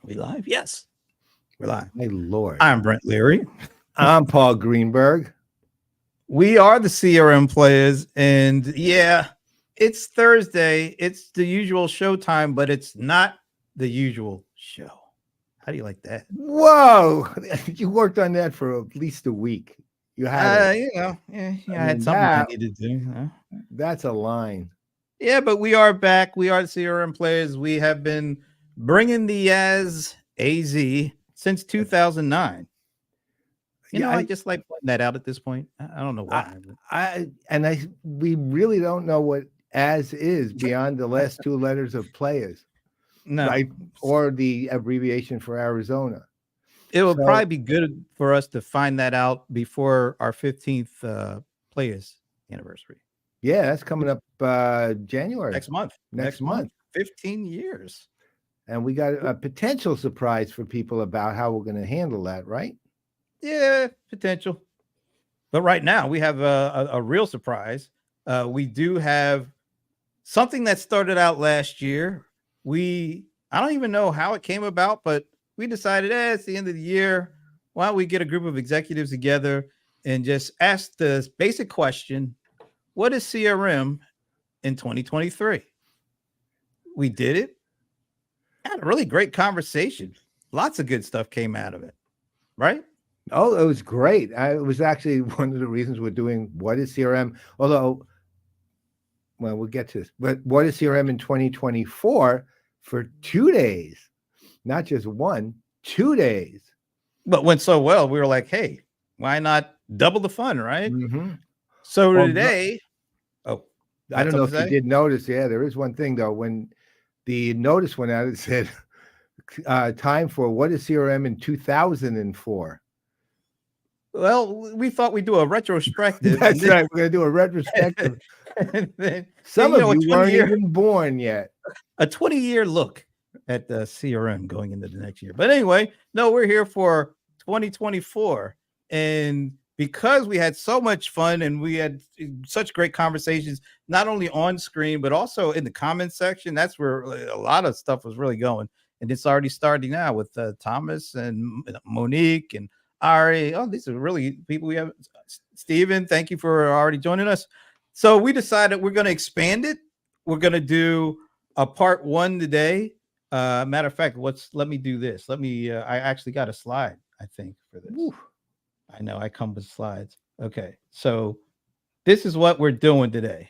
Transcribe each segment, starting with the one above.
We live? Yes, we're live. My Lord. I'm Brent Leary. I'm Paul Greenberg. We are the CRM players, and yeah, it's Thursday. It's the usual show time, but it's not the usual show. How do you like that? Whoa. You worked on that for at least a week. You had it. I I had mean, something I needed to do. That's a line. Yeah, but we are back. We are the CRM players. We have been bringing the AZ since 2009. I just like pointing that out at this point. I don't know why. We really don't know what as is beyond the last two letters of Playaz. No. Right? Or the abbreviation for Arizona. It would probably be good for us to find that out before our 15th Playaz anniversary. Yeah, that's coming up January. Next month. 15 years. And we got a potential surprise for people about how we're going to handle that, right? Yeah, potential. But right now we have a real surprise. We do have something that started out last year. I don't even know how it came about, but we decided it's the end of the year. Why don't we get a group of executives together and just ask the basic question, what is CRM in 2023? We did it. Had a really great conversation. Lots of good stuff came out of it, right? Oh, it was great. It was actually one of the reasons we're doing What is CRM? Although, well, we'll get to this. But What is CRM in 2024 for 2 days, not just 1, 2 days. But went so well, we were like, hey, why not double the fun, right? Mm-hmm. So today, I don't know if you did notice. Yeah, there is one thing, though. When the notice went out, it said, time for What is CRM in 2004. Well, we thought we'd do a retrospective. That's right. We're going to do a retrospective. Some of you weren't even born yet. A 20-year look at the CRM going into the next year. But anyway, no, we're here for 2024. And because we had so much fun and we had such great conversations, not only on screen, but also in the comments section, that's where a lot of stuff was really going. And it's already starting now with Thomas and Monique and Ari. Oh, these are really people we have. Steven, thank you for already joining us. So we decided we're going to expand it. We're going to do a part 1 today. Matter of fact, let me do this. I actually got a slide, I think, for this. Ooh. I know I come with slides. Okay. So this is what we're doing today.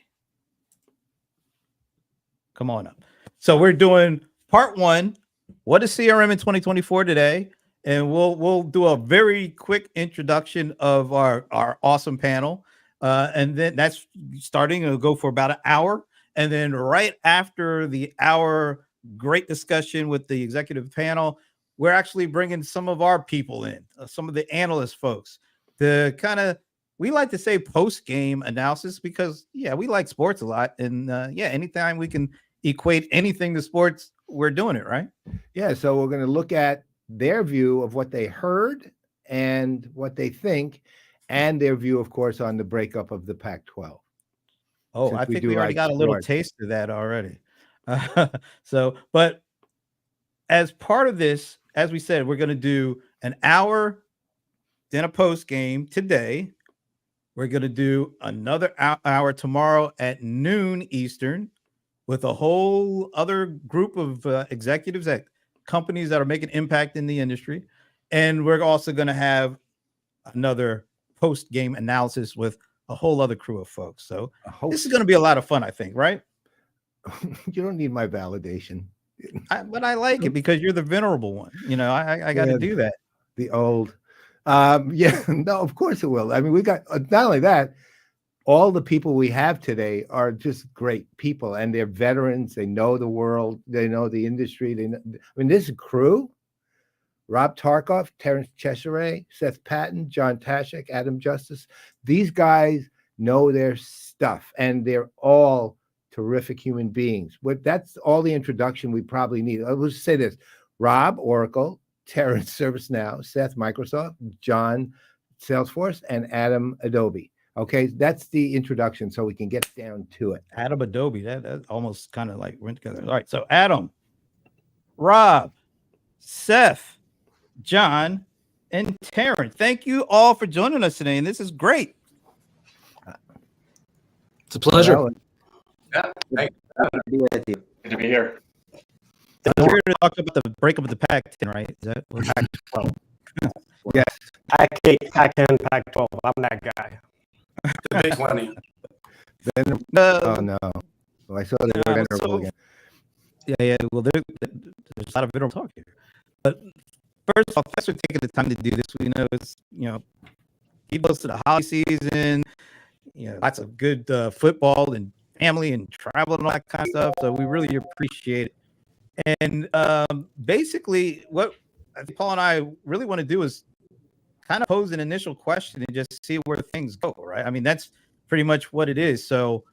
Come on up. So we're doing part 1. What is CRM in 2024 today? And we'll do a very quick introduction of our awesome panel. And then that's starting. It'll go for about an hour. And then right after the hour, great discussion with the executive panel, we're actually bringing some of our people in, some of the analyst folks, to kind of, we like to say post-game analysis because, yeah, we like sports a lot. And anytime we can equate anything to sports, we're doing it, right? Yeah, so we're going to look at their view of what they heard and what they think, and their view, of course, on the breakup of the Pac-12. Oh, I think we already got a little taste of that already. But as part of this, as we said, we're going to do an hour, then a post game today. We're going to do another hour tomorrow at noon Eastern with a whole other group of executives at companies that are making impact in the industry. And we're also going to have another post-game analysis with a whole other crew of folks. So this is going to be a lot of fun, I think, right? You don't need my validation. But I like it because you're the venerable one. I got to do that. The old. No, of course it will. I mean, we got, not only that, all the people we have today are just great people, and they're veterans. They know the world. They know the industry. This crew, Rob Tarkoff, Terence, Chesire, Seth, Patton, John Taschek, Adam Justis, these guys know their stuff, and they're all terrific human beings. That's all the introduction we probably need. I'll just say this: Rob, Oracle; Terence, ServiceNow; Seth, Microsoft; John, Salesforce; and Adam, Adobe. Okay, that's the introduction, so we can get down to it. Adam, Adobe, that almost kind of like went together. All right, so Adam, Rob, Seth, John, and Terence. Thank you all for joining us today, and this is great. It's a pleasure. Well, Yeah, thanks. Good to be with you. Good to be here. We're here to talk about the breakup of the Pac-10, right? Is that what yes. Pac-10, Pac-12. I'm that guy. The Big 20. Oh no. Well, I saw they were venerable so- again. Yeah. Well, there's a lot of veteran talk here. But first of all, thanks for taking the time to do this. We know it's, keep us to the holiday season, lots of good football and family and travel and all that kind of stuff. So we really appreciate it. And basically, what I think Paul and I really want to do is kind of pose an initial question and just see where things go, right? I mean, that's pretty much what it is. So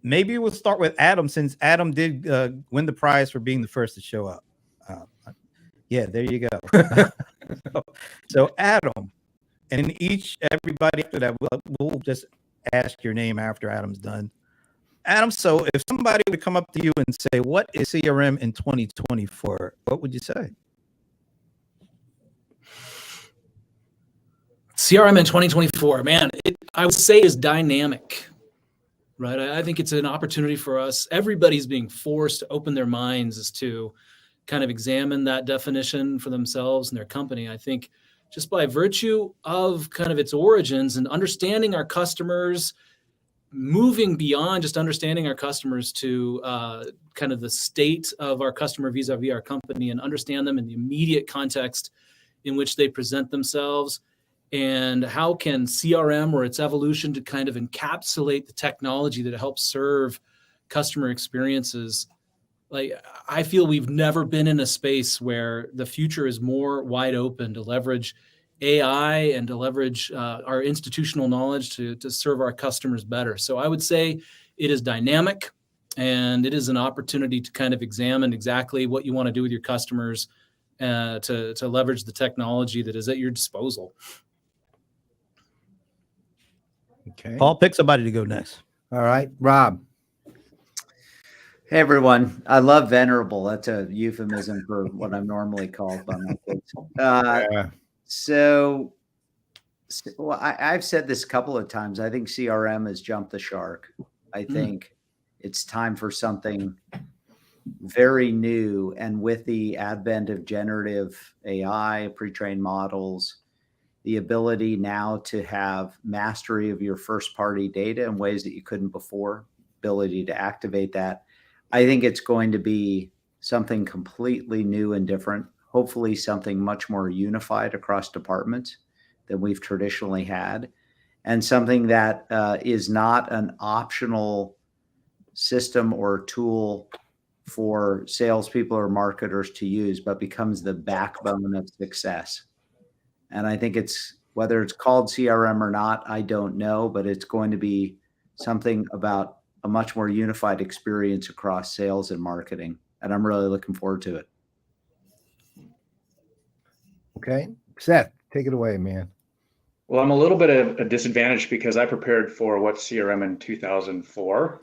maybe we'll start with Adam, since Adam did win the prize for being the first to show up. Yeah, there you go. so Adam, and everybody after that, we'll just ask your name after Adam's done. Adam, so if somebody would come up to you and say, what is CRM in 2024? What would you say? CRM in 2024, man, I would say is dynamic, right? I think it's an opportunity for us. Everybody's being forced to open their minds as to kind of examine that definition for themselves and their company. I think just by virtue of kind of its origins and understanding our customers, moving beyond just understanding our customers to kind of the state of our customer vis-a-vis our company and understand them in the immediate context in which they present themselves. And how can CRM or its evolution to kind of encapsulate the technology that helps serve customer experiences? Like, I feel we've never been in a space where the future is more wide open to leverage AI and to leverage our institutional knowledge to serve our customers better. So I would say it is dynamic, and it is an opportunity to kind of examine exactly what you want to do with your customers to leverage the technology that is at your disposal. Okay. Paul, pick somebody to go next. All right, Rob. Hey, everyone. I love venerable. That's a euphemism for what I'm normally called by my kids. I've said this a couple of times. I think CRM has jumped the shark. I think it's time for something very new. And with the advent of generative AI, pre-trained models, the ability now to have mastery of your first party data in ways that you couldn't before, ability to activate that. I think it's going to be something completely new and different, hopefully something much more unified across departments than we've traditionally had, and something that is not an optional system or tool for salespeople or marketers to use, but becomes the backbone of success. And I think whether it's called CRM or not, I don't know, but it's going to be something about a much more unified experience across sales and marketing. And I'm really looking forward to it. Okay. Seth, take it away, man. Well, I'm a little bit at a disadvantage because I prepared for what's CRM in 2004.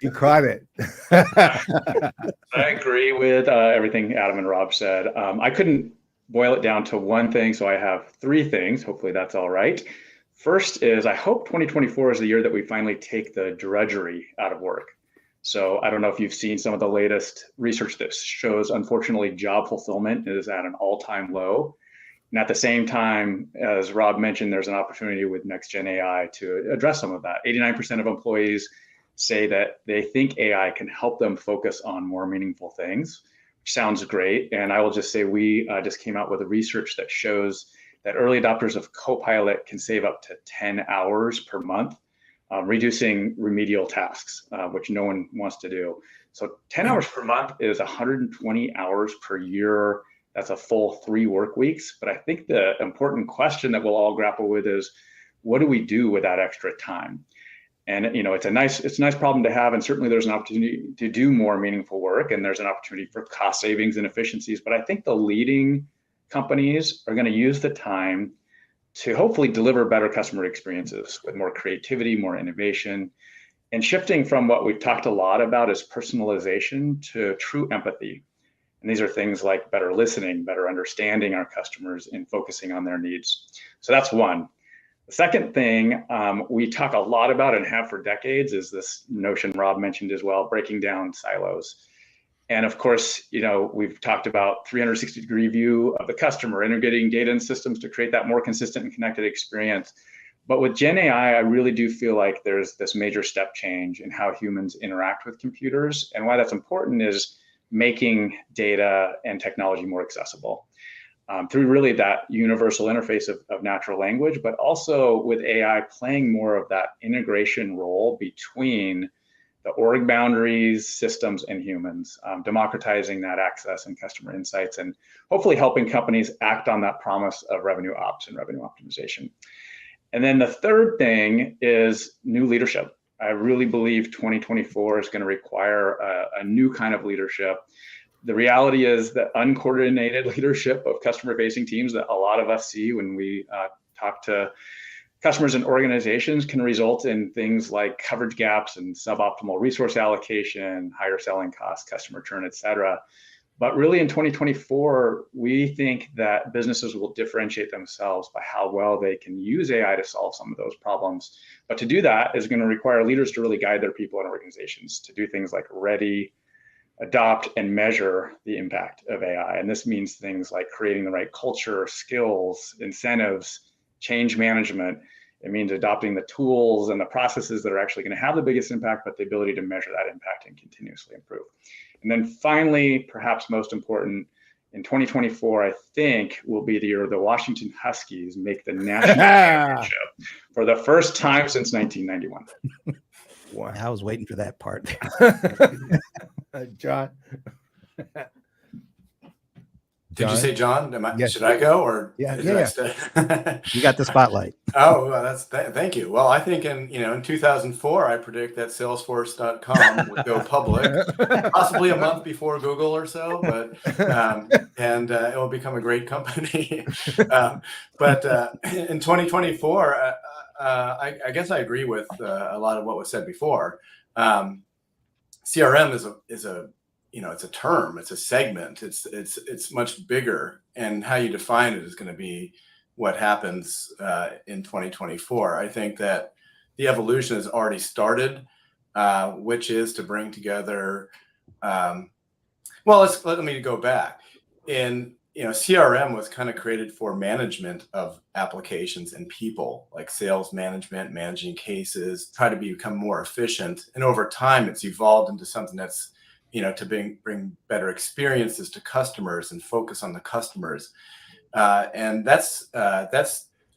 You caught it. I agree with everything Adam and Rob said. I couldn't boil it down to one thing, so I have three things. Hopefully that's all right. First is I hope 2024 is the year that we finally take the drudgery out of work. So I don't know if you've seen some of the latest research that shows, unfortunately, job fulfillment is at an all-time low. And at the same time, as Rob mentioned, there's an opportunity with next-gen AI to address some of that. 89% of employees say that they think AI can help them focus on more meaningful things, which sounds great. And I will just say we just came out with a research that shows that early adopters of Copilot can save up to 10 hours per month, reducing remedial tasks, which no one wants to do. So 10 hours per month is 120 hours per year. That's a full 3 work weeks. But I think the important question that we'll all grapple with is, what do we do with that extra time? And it's a nice problem to have, and certainly there's an opportunity to do more meaningful work, and there's an opportunity for cost savings and efficiencies. But I think the leading companies are going to use the time to hopefully deliver better customer experiences with more creativity, more innovation, and shifting from what we've talked a lot about as personalization to true empathy. And these are things like better listening, better understanding our customers, and focusing on their needs. So that's one. The second thing we talk a lot about and have for decades is this notion Rob mentioned as well, breaking down silos. And of course, we've talked about 360-degree view of the customer, integrating data and systems to create that more consistent and connected experience. But with Gen AI, I really do feel like there's this major step change in how humans interact with computers. And why that's important is making data and technology more accessible through really that universal interface of natural language, but also with AI playing more of that integration role between the org boundaries, systems, and humans, democratizing that access and customer insights, and hopefully helping companies act on that promise of revenue ops and revenue optimization. And then the third thing is new leadership. I really believe 2024 is going to require a new kind of leadership. The reality is that uncoordinated leadership of customer-facing teams that a lot of us see when we talk to customers and organizations can result in things like coverage gaps and suboptimal resource allocation, higher selling costs, customer churn, et cetera. But really in 2024, we think that businesses will differentiate themselves by how well they can use AI to solve some of those problems. But to do that is going to require leaders to really guide their people and organizations to do things like ready, adopt, and measure the impact of AI. And this means things like creating the right culture, skills, incentives, change management. It means adopting the tools and the processes that are actually going to have the biggest impact, but the ability to measure that impact and continuously improve. And then finally, perhaps most important, in 2024, I think will be the year the Washington Huskies make the national championship for the first time since 1991. Wow. I was waiting for that part. John. Did you say John? Yes. Should I go or? Yeah. You got the spotlight. Oh, well, thank you. Well, I think in 2004, I predict that Salesforce.com would go public, possibly a month before Google or so, but and it will become a great company. But in 2024, I guess I agree with a lot of what was said before. CRM is a it's a term, it's a segment, it's much bigger, and how you define it is going to be what happens in 2024. I think that the evolution has already started, which is to bring together. Let me go back. CRM was kind of created for management of applications and people, like sales management, managing cases, try to become more efficient. And over time, it's evolved into something that's to bring better experiences to customers and focus on the customers. And that's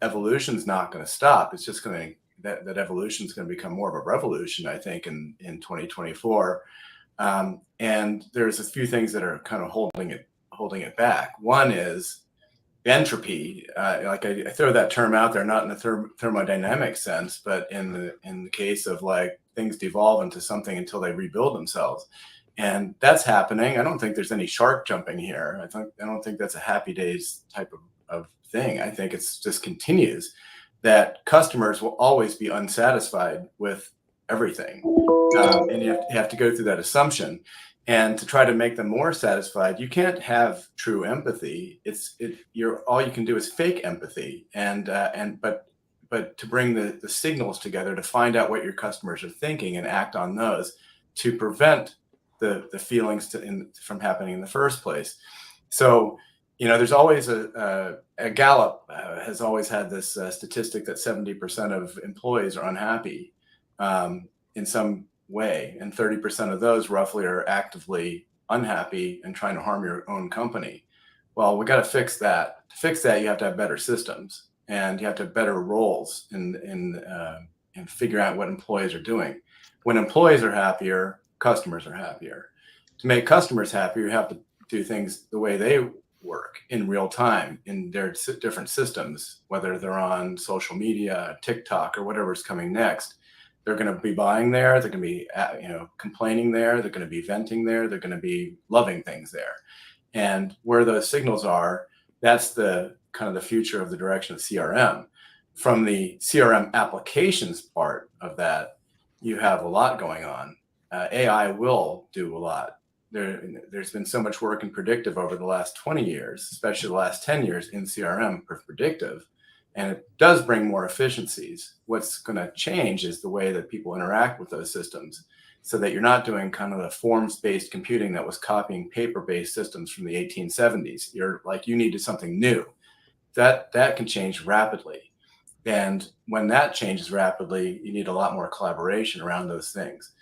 evolution's not going to stop. It's just that evolution is going to become more of a revolution, I think, in 2024. And there's a few things that are kind of holding it back. One is entropy. I throw that term out there, not in a thermodynamic sense, but in the case of like things devolve into something until they rebuild themselves. And that's happening. I don't think there's any shark jumping here. I don't think that's a happy days type of thing. I think it's just continues that customers will always be unsatisfied with everything. And you have to go through that assumption. And to try to make them more satisfied, you can't have true empathy. All you can do is fake empathy. But to bring the signals together to find out what your customers are thinking and act on those to prevent the feelings from happening in the first place. So, there's always a Gallup has always had this statistic that 70% of employees are unhappy in some way, and 30% of those roughly are actively unhappy and trying to harm your own company. Well, we got to fix that. To fix that, you have to have better systems, and you have to have better roles in figure out what employees are doing. When employees are happier, customers are happier. To make customers happier, you have to do things the way they work in real time in their different systems, whether they're on social media, TikTok, or whatever's coming next. They're going to be buying there. They're going to be, complaining there. They're going to be venting there. They're going to be loving things there. And where those signals are, that's the kind of the future of the direction of CRM. From the CRM applications part of that, you have a lot going on. AI will do a lot. there's been so much work in predictive over the last 20 years, especially the last 10 years in CRM for predictive, and it does bring more efficiencies. What's going to change is the way that people interact with those systems, so that you're not doing kind of the forms-based computing that was copying paper-based systems from the 1870s. You're like, you needed something new. That can change rapidly. And when that changes rapidly, you need a lot more collaboration around those things.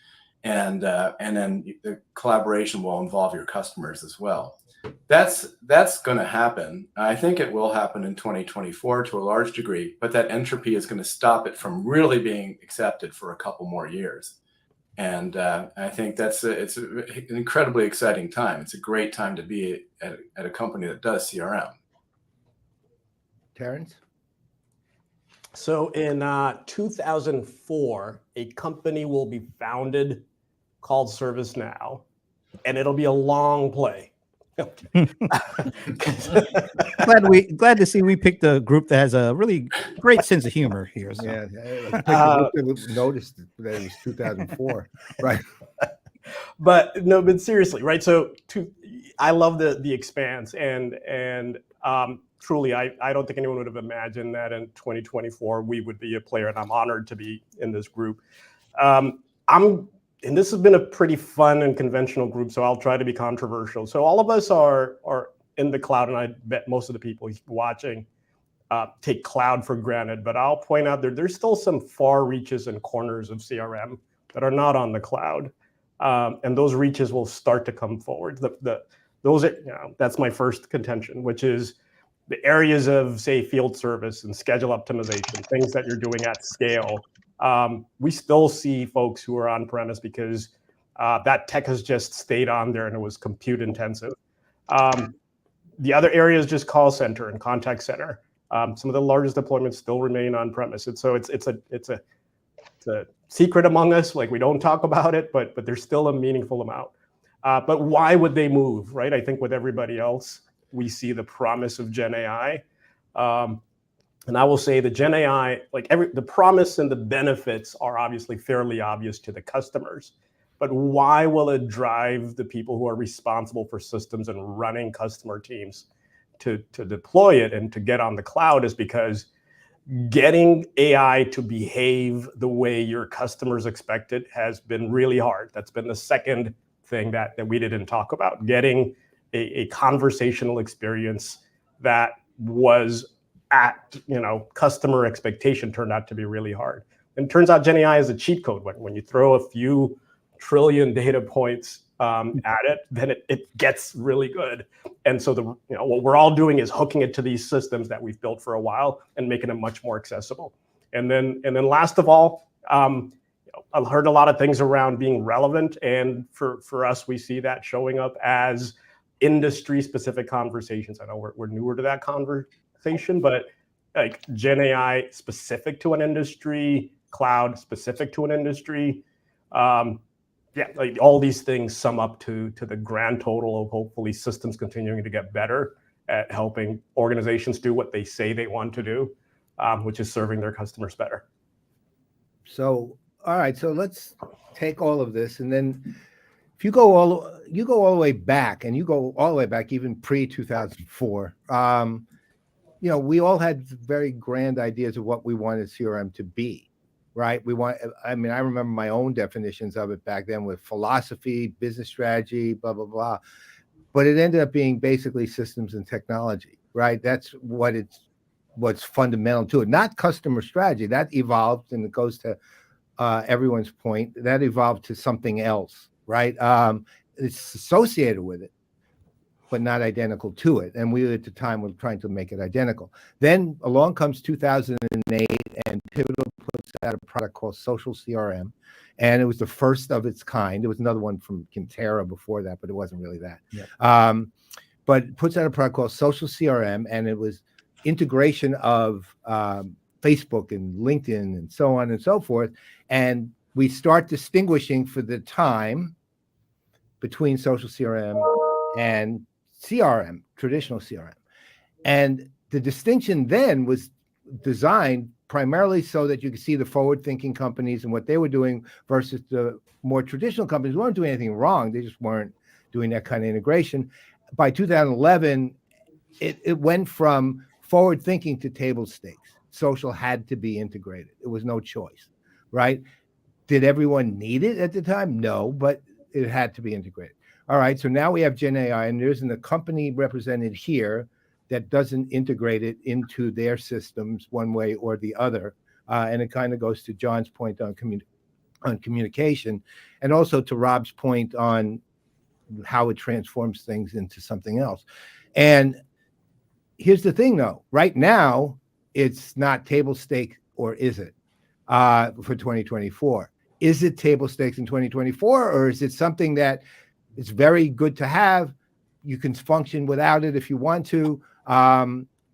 And then the collaboration will involve your customers as well. That's going to happen. I think it will happen in 2024 to a large degree, but that entropy is going to stop it from really being accepted for a couple more years. And I think it's an incredibly exciting time. It's a great time to be at a company that does CRM. Terence? So in 2004, a company will be founded called ServiceNow, and it'll be a long play. Glad to see we picked a group that has a really great sense of humor here. So. Yeah, noticed that it was 2004, right? But seriously, right? So I love the expanse, and truly, I don't think anyone would have imagined that in 2024 we would be a player, and I'm honored to be in this group. And this has been a pretty fun and conventional group, so I'll try to be controversial. So all of us are in the cloud, and I bet most of the people watching take cloud for granted. But I'll point out there's still some far reaches and corners of CRM that are not on the cloud, and those reaches will start to come forward. Those are, that's my first contention, which is the areas of, say, field service and schedule optimization, things that you're doing at scale. We still see folks who are on premise because that tech has just stayed on there and it was compute intensive. The other area is just call center and contact center. Some of the largest deployments still remain on premise, and so it's a secret among us. Like, we don't talk about it, but there's still a meaningful amount. But why would they move, right? I think with everybody else, we see the promise of Gen AI. And I will say the Gen AI, the promise and the benefits are obviously fairly obvious to the customers. But why will it drive the people who are responsible for systems and running customer teams to deploy it and to get on the cloud is because getting AI to behave the way your customers expect it has been really hard. That's been the second thing that we didn't talk about. Getting a conversational experience that was at customer expectation turned out to be really hard. And it turns out Gen AI is a cheat code. When you throw a few trillion data points at it, then it gets really good. And so what we're all doing is hooking it to these systems that we've built for a while and making them much more accessible. And then last of all, I've heard a lot of things around being relevant, and for us, we see that showing up as industry-specific conversations. I know we're newer to that conversation, but like Gen AI specific to an industry, cloud specific to an industry, like all these things sum up to the grand total of hopefully systems continuing to get better at helping organizations do what they say they want to do, which is serving their customers better. So, all right, so let's take all of this, and then if you go all the way back, and you go all the way back even pre-2004, we all had very grand ideas of what we wanted CRM to be, right? I remember my own definitions of it back then with philosophy, business strategy, blah, blah, blah. But it ended up being basically systems and technology, right? That's what's fundamental to it, not customer strategy. That evolved, and it goes to everyone's point, that evolved to something else, right? It's associated with it, but not identical to it. And we at the time were trying to make it identical. Then along comes 2008, and Pivotal puts out a product called Social CRM, and it was the first of its kind. There was another one from Quintera before that, but it wasn't really that. Yeah. But it puts out a product called Social CRM, and it was integration of Facebook and LinkedIn and so on and so forth. And we start distinguishing for the time between Social CRM and CRM, traditional CRM. And the distinction then was designed primarily so that you could see the forward-thinking companies and what they were doing versus the more traditional companies who weren't doing anything wrong. They just weren't doing that kind of integration. By 2011, it went from forward thinking to table stakes. Social had to be integrated. It was no choice, right? Did everyone need it at the time? No, but it had to be integrated. All right, so now we have Gen AI, and there isn't a company represented here that doesn't integrate it into their systems one way or the other. And it kind of goes to John's point on communication, and also to Rob's point on how it transforms things into something else. And here's the thing, though. Right now, it's not table stake, or is it, for 2024? Is it table stakes in 2024, or is it something that it's very good to have? You can function without it if you want to.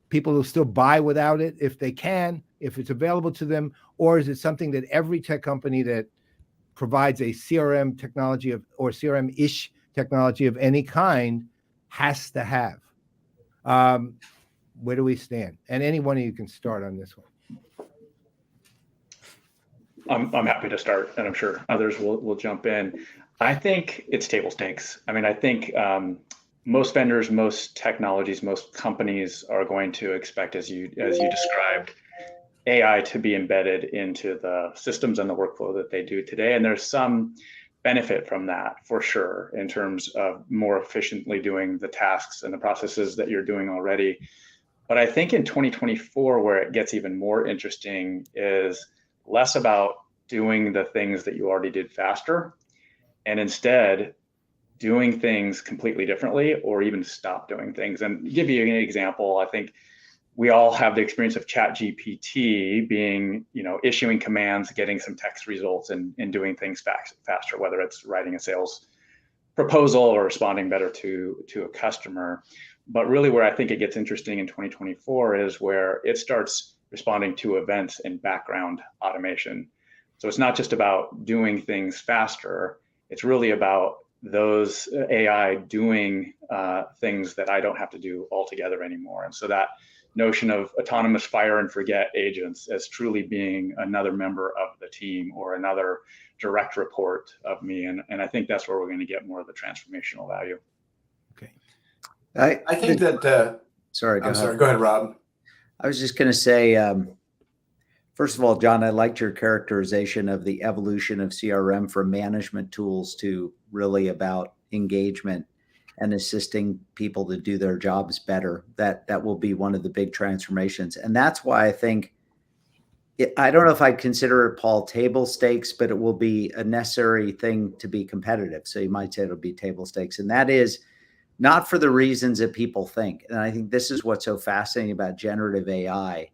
People will still buy without it if they can, if it's available to them. Or is it something that every tech company that provides a CRM technology or CRM-ish technology of any kind has to have? Where do we stand? And any one of you can start on this one. I'm happy to start, and I'm sure others will jump in. I think it's table stakes. I mean, I think most vendors, most technologies, most companies are going to expect, as you described, AI to be embedded into the systems and the workflow that they do today. And there's some benefit from that for sure, in terms of more efficiently doing the tasks and the processes that you're doing already. But I think in 2024, where it gets even more interesting is less about doing the things that you already did faster, and instead doing things completely differently, or even stop doing things. And to give you an example, I think we all have the experience of ChatGPT being, issuing commands, getting some text results, and doing things faster, whether it's writing a sales proposal or responding better to a customer. But really where I think it gets interesting in 2024 is where it starts responding to events in background automation. So it's not just about doing things faster, it's really about those AI doing things that I don't have to do altogether anymore. And so that notion of autonomous fire and forget agents as truly being another member of the team or another direct report of me. And I think that's where we're going to get more of the transformational value. Okay. I think that, Sorry, Go ahead, Rob. I was just going to say, first of all, John, I liked your characterization of the evolution of CRM from management tools to really about engagement and assisting people to do their jobs better. That will be one of the big transformations. And that's why I think, I don't know if I'd consider it, Paul, table stakes, but it will be a necessary thing to be competitive. So you might say it'll be table stakes. And that is not for the reasons that people think. And I think this is what's so fascinating about generative AI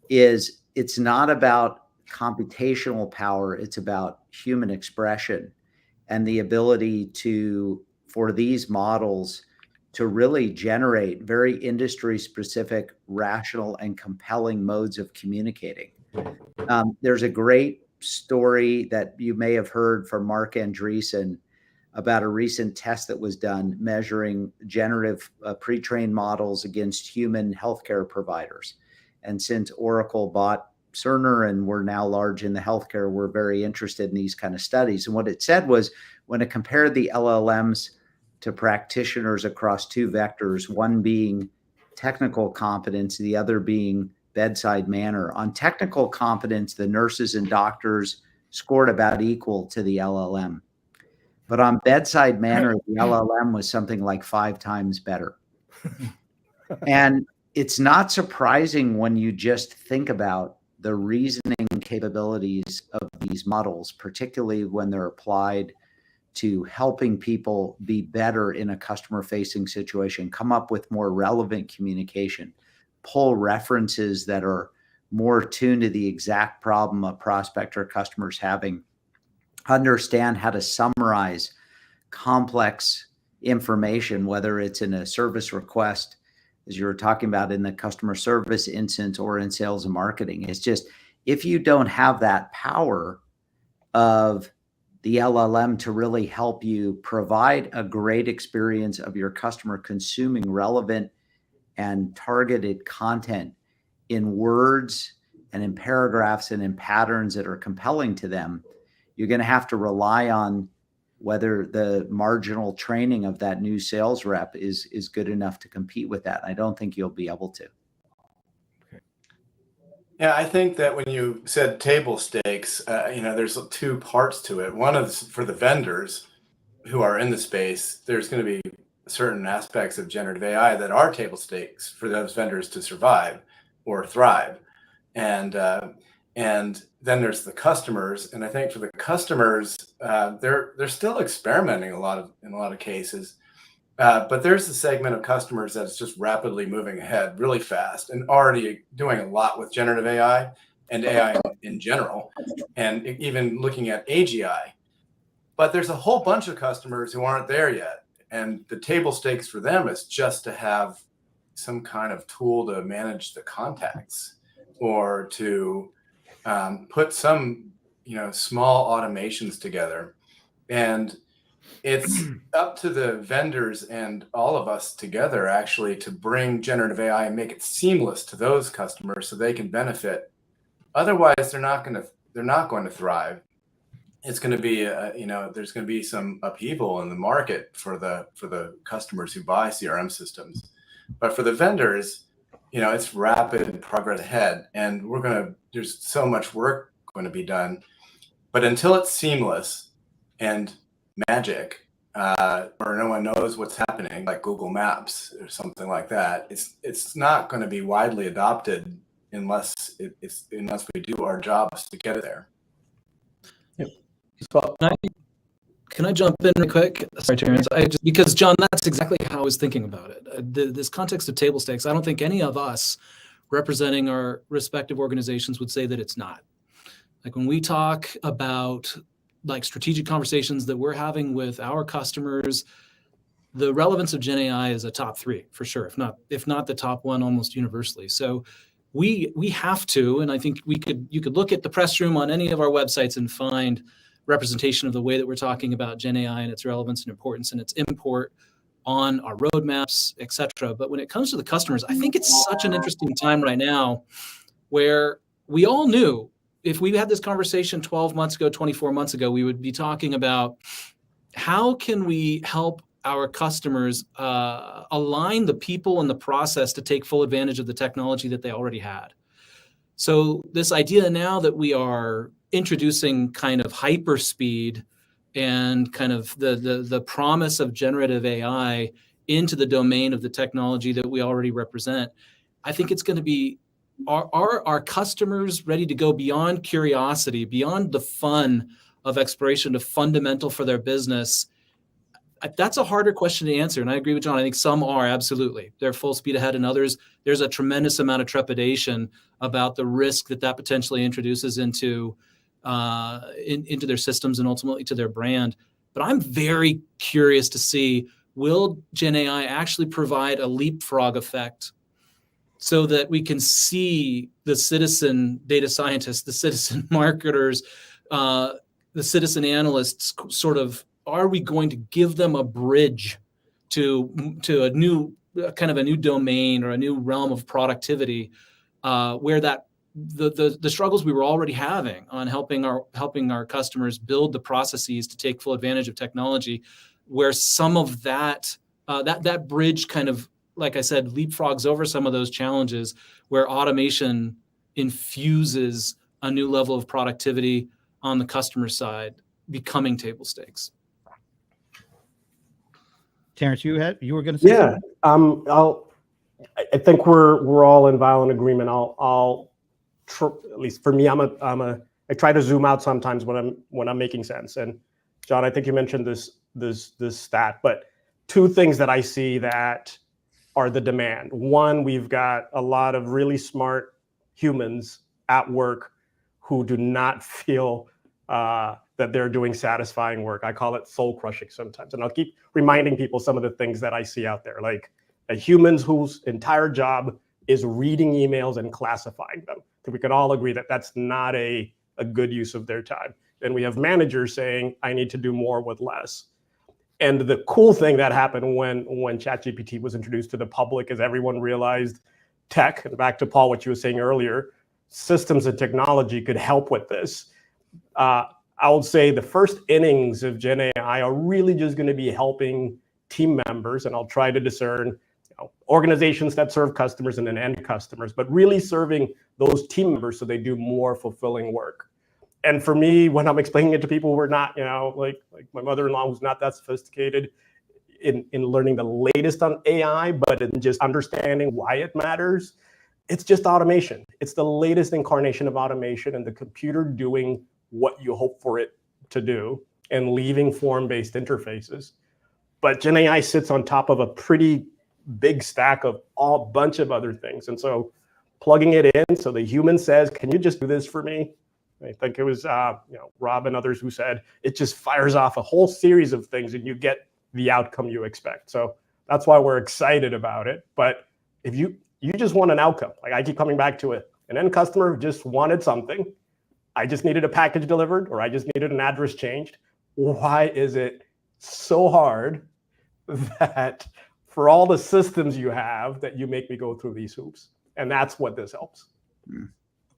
is it's not about computational power. It's about human expression and the ability for these models to really generate very industry specific, rational and compelling modes of communicating. There's a great story that you may have heard from Mark Andreessen about a recent test that was done measuring generative pre-trained models against human healthcare providers. And since Oracle bought Cerner and we're now large in the healthcare, we're very interested in these kind of studies. And what it said was, when it compared the LLMs to practitioners across two vectors, one being technical competence, the other being bedside manner. On technical competence, the nurses and doctors scored about equal to the LLM. But on bedside manner, the LLM was something like 5 times better. And it's not surprising when you just think about the reasoning capabilities of these models, particularly when they're applied to helping people be better in a customer-facing situation, come up with more relevant communication, pull references that are more tuned to the exact problem a prospect or customer is having, understand how to summarize complex information, whether it's in a service request, as you were talking about in the customer service instance, or in sales and marketing. It's just, if you don't have that power of the LLM to really help you provide a great experience of your customer consuming relevant and targeted content in words and in paragraphs and in patterns that are compelling to them, you're going to have to rely on whether the marginal training of that new sales rep is good enough to compete with that. I don't think you'll be able to. Yeah, I think that when you said table stakes, there's two parts to it. One is for the vendors who are in the space. There's going to be certain aspects of generative AI that are table stakes for those vendors to survive or thrive, and then there's the customers. And I think for the customers, they're still experimenting in a lot of cases. But there's a segment of customers that's just rapidly moving ahead really fast and already doing a lot with generative AI and AI in general, and even looking at AGI. But there's a whole bunch of customers who aren't there yet. And the table stakes for them is just to have some kind of tool to manage the contacts, or to put some, small automations together. And it's up to the vendors and all of us together actually to bring generative AI and make it seamless to those customers so they can benefit. Otherwise, they're not going to thrive. It's going to be, there's going to be some upheaval in the market for the customers who buy CRM systems. But for the vendors, it's rapid progress ahead, and there's so much work going to be done. But until it's seamless and magic, or no one knows what's happening, like Google Maps or something like that, it's not going to be widely adopted unless we do our jobs to get it there. Can I jump in real quick? Sorry, Terence. Because John, that's exactly how I was thinking about it. This context of table stakes, I don't think any of us representing our respective organizations would say that it's not. Like when we talk about like strategic conversations that we're having with our customers, the relevance of Gen AI is a top 3 for sure, if not the top 1 almost universally. So we have to, and I think you could look at the press room on any of our websites and find representation of the way that we're talking about Gen AI and its relevance and importance and its import on our roadmaps, et cetera. But when it comes to the customers, I think it's such an interesting time right now where we all knew if we had this conversation 12 months ago, 24 months ago, we would be talking about how can we help our customers align the people and the process to take full advantage of the technology that they already had. So this idea now that we are introducing kind of hyperspeed and kind of the promise of generative AI into the domain of the technology that we already represent, I think it's going to be our customers ready to go beyond curiosity, beyond the fun of exploration to fundamental for their business. That's a harder question to answer. And I agree with John. I think some are, absolutely. They're full speed ahead, and others, there's a tremendous amount of trepidation about the risk that potentially introduces into their systems and ultimately to their brand. But I'm very curious to see, will Gen AI actually provide a leapfrog effect so that we can see the citizen data scientists, the citizen marketers, the citizen analysts sort of, are we going to give them a bridge to a new kind of a new domain or a new realm of productivity, where that the struggles we were already having on helping our customers build the processes to take full advantage of technology, where some of that bridge kind of, like I said, leapfrogs over some of those challenges, where automation infuses a new level of productivity on the customer side, becoming table stakes. Terence, you were going to say something? I think we're all in violent agreement. At least for me, I try to zoom out sometimes when I'm making sense. And John, I think you mentioned this stat, but 2 things that I see that are the demand. One, we've got a lot of really smart humans at work who do not feel that they're doing satisfying work. I call it soul crushing sometimes. And I'll keep reminding people some of the things that I see out there, like humans whose entire job is reading emails and classifying them. So we can all agree that that's not a good use of their time. Then we have managers saying, I need to do more with less. And the cool thing that happened when ChatGPT was introduced to the public is everyone realized tech, and back to Paul, what you were saying earlier, systems and technology could help with this. I would say the first innings of Gen AI are really just going to be helping team members, and I'll try to discern organizations that serve customers and then end customers, but really serving those team members so they do more fulfilling work. And for me, when I'm explaining it to people who are not, like my mother-in-law, who's not that sophisticated in learning the latest on AI, but in just understanding why it matters, it's just automation. It's the latest incarnation of automation and the computer doing what you hope for it to do and leaving form-based interfaces. But Gen AI sits on top of a pretty big stack of a bunch of other things. And so plugging it in, so the human says, can you just do this for me? I think it was Rob and others who said it just fires off a whole series of things and you get the outcome you expect. So that's why we're excited about it. But if you just want an outcome, like I keep coming back to it, an end customer just wanted something, I just needed a package delivered, or I just needed an address changed. Why is it so hard that for all the systems you have that you make me go through these hoops? And that's what this helps.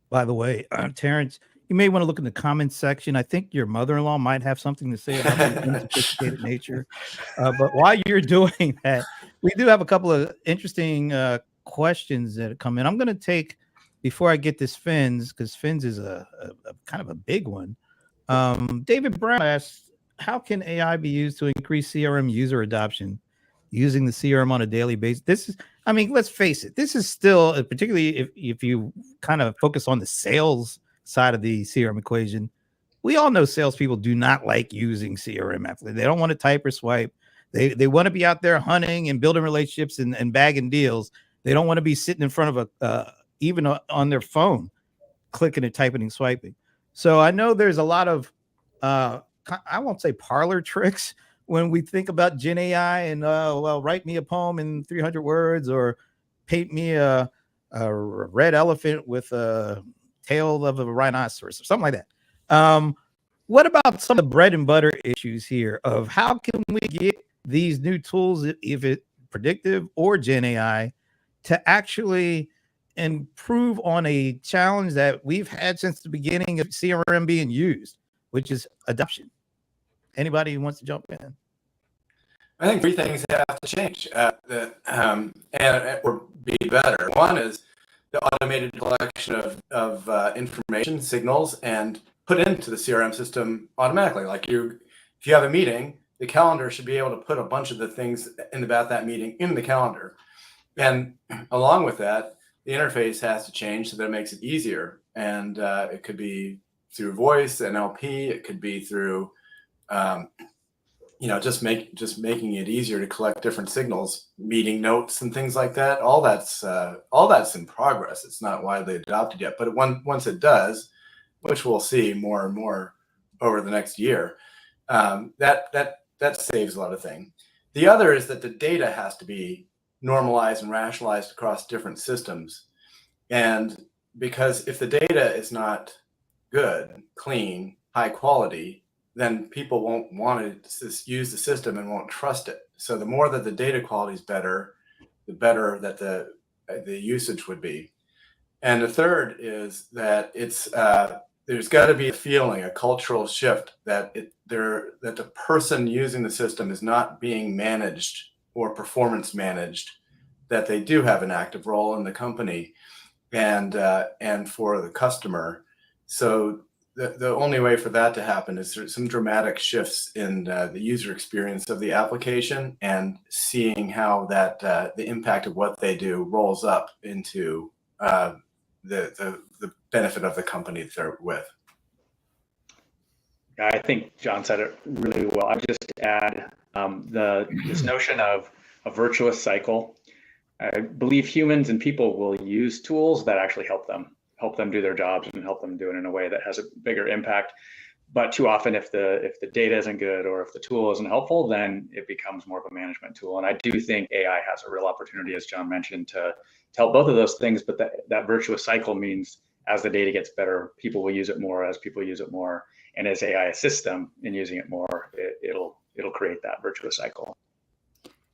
By the way, Terence, you may want to look in the comments section. I think your mother-in-law might have something to say about the unsophisticated nature. But while you're doing that, we do have a couple of interesting questions that come in. I'm going to take, before I get this Fins, because Fins is a kind of a big one. David Brown asks, how can AI be used to increase CRM user adoption using the CRM on a daily basis? This is, I mean, let's face it, this is still, particularly if you kind of focus on the sales side of the CRM equation, we all know salespeople do not like using CRM. They don't want to type or swipe. They want to be out there hunting and building relationships and bagging deals. They don't want to be sitting in front of even on their phone, clicking and typing and swiping. So I know there's a lot of, I won't say parlor tricks when we think about Gen AI and, well, write me a poem in 300 words or paint me a red elephant with a tail of a rhinoceros or something like that. What about some of the bread and butter issues here of how can we get these new tools, if it's predictive or Gen AI, to actually improve on a challenge that we've had since the beginning of CRM being used, which is adoption? Anybody who wants to jump in? I think three things have to change or be better. One is the automated collection of information signals and put into the CRM system automatically. Like if you have a meeting, the calendar should be able to put a bunch of the things about that meeting in the calendar. And along with that, the interface has to change so that it makes it easier. And it could be through voice, NLP. It could be through just making it easier to collect different signals, meeting notes and things like that. All that's in progress. It's not widely adopted yet, but once it does, which we'll see more and more over the next year, that saves a lot of things. The other is that the data has to be normalized and rationalized across different systems, and because if the data is not good, clean, high quality, then people won't want to use the system and won't trust it. So the more that the data quality is better, the better that the usage would be. And the third is that there's got to be a feeling, a cultural shift that the person using the system is not being managed or performance managed, that they do have an active role in the company and for the customer. So the only way for that to happen is through some dramatic shifts in the user experience of the application and seeing how that the impact of what they do rolls up into the benefit of the company that they're with. I think John said it really well. I just add this notion of a virtuous cycle. I believe humans and people will use tools that actually help them do their jobs and help them do it in a way that has a bigger impact. But too often, if the data isn't good or if the tool isn't helpful, then it becomes more of a management tool. And I do think AI has a real opportunity, as John mentioned, to help both of those things. But that virtuous cycle means as the data gets better, people will use it more. As people use it more, and as AI assists them in using it more, it'll create that virtuous cycle.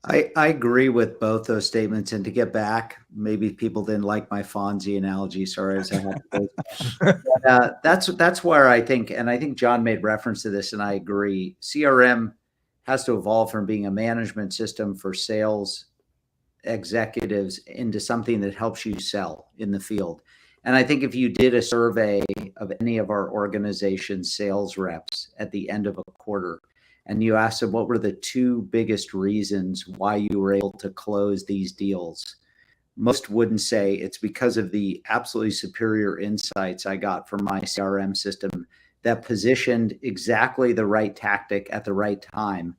I agree with both those statements. And to get back, maybe people didn't like my Fonzie analogy. Sorry, as I have to that's where I think, and I think John made reference to this, and I agree. CRM has to evolve from being a management system for sales executives into something that helps you sell in the field. And I think if you did a survey of any of our organization's sales reps at the end of a quarter, and you asked them what were the two biggest reasons why you were able to close these deals, most wouldn't say it's because of the absolutely superior insights I got from my CRM system that positioned exactly the right tactic at the right time.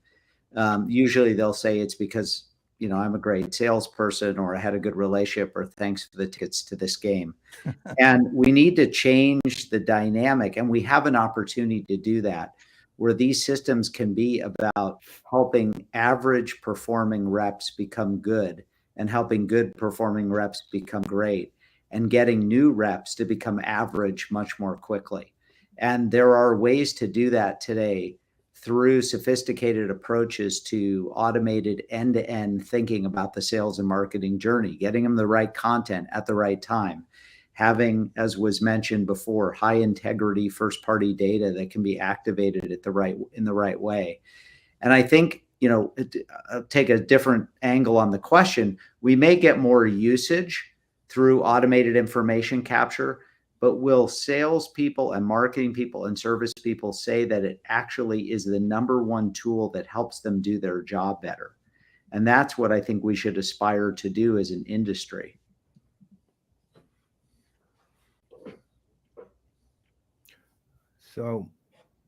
Usually they'll say it's because, I'm a great salesperson, or I had a good relationship, or thanks for the tickets to this game. And we need to change the dynamic, and we have an opportunity to do that, where these systems can be about helping average performing reps become good, and helping good performing reps become great, and getting new reps to become average much more quickly. And there are ways to do that today through sophisticated approaches to automated end-to-end thinking about the sales and marketing journey, getting them the right content at the right time, having, as was mentioned before, high integrity first-party data that can be activated in the right way. And I think, I'll take a different angle on the question. We may get more usage through automated information capture, but will salespeople and marketing people and service people say that it actually is the number one tool that helps them do their job better? And that's what I think we should aspire to do as an industry. So,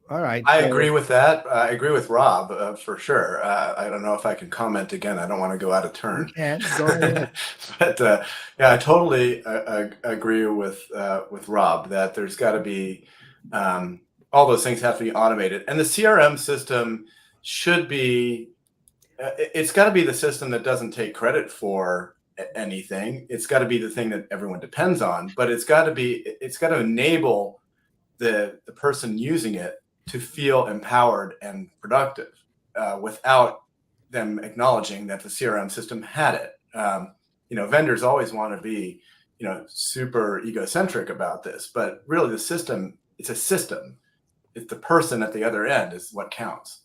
all right. I agree with that. I agree with Rob for sure. I don't know if I can comment again. I don't want to go out of turn. You can go ahead. But yeah, I totally agree with Rob that there's got to be all those things have to be automated, and the CRM system should be. It's got to be the system that doesn't take credit for anything. It's got to be the thing that everyone depends on, but it's got to enable the person using it to feel empowered and productive without them acknowledging that the CRM system had it. Vendors always want to be, super egocentric about this, but really the system, it's a system. It's the person at the other end is what counts.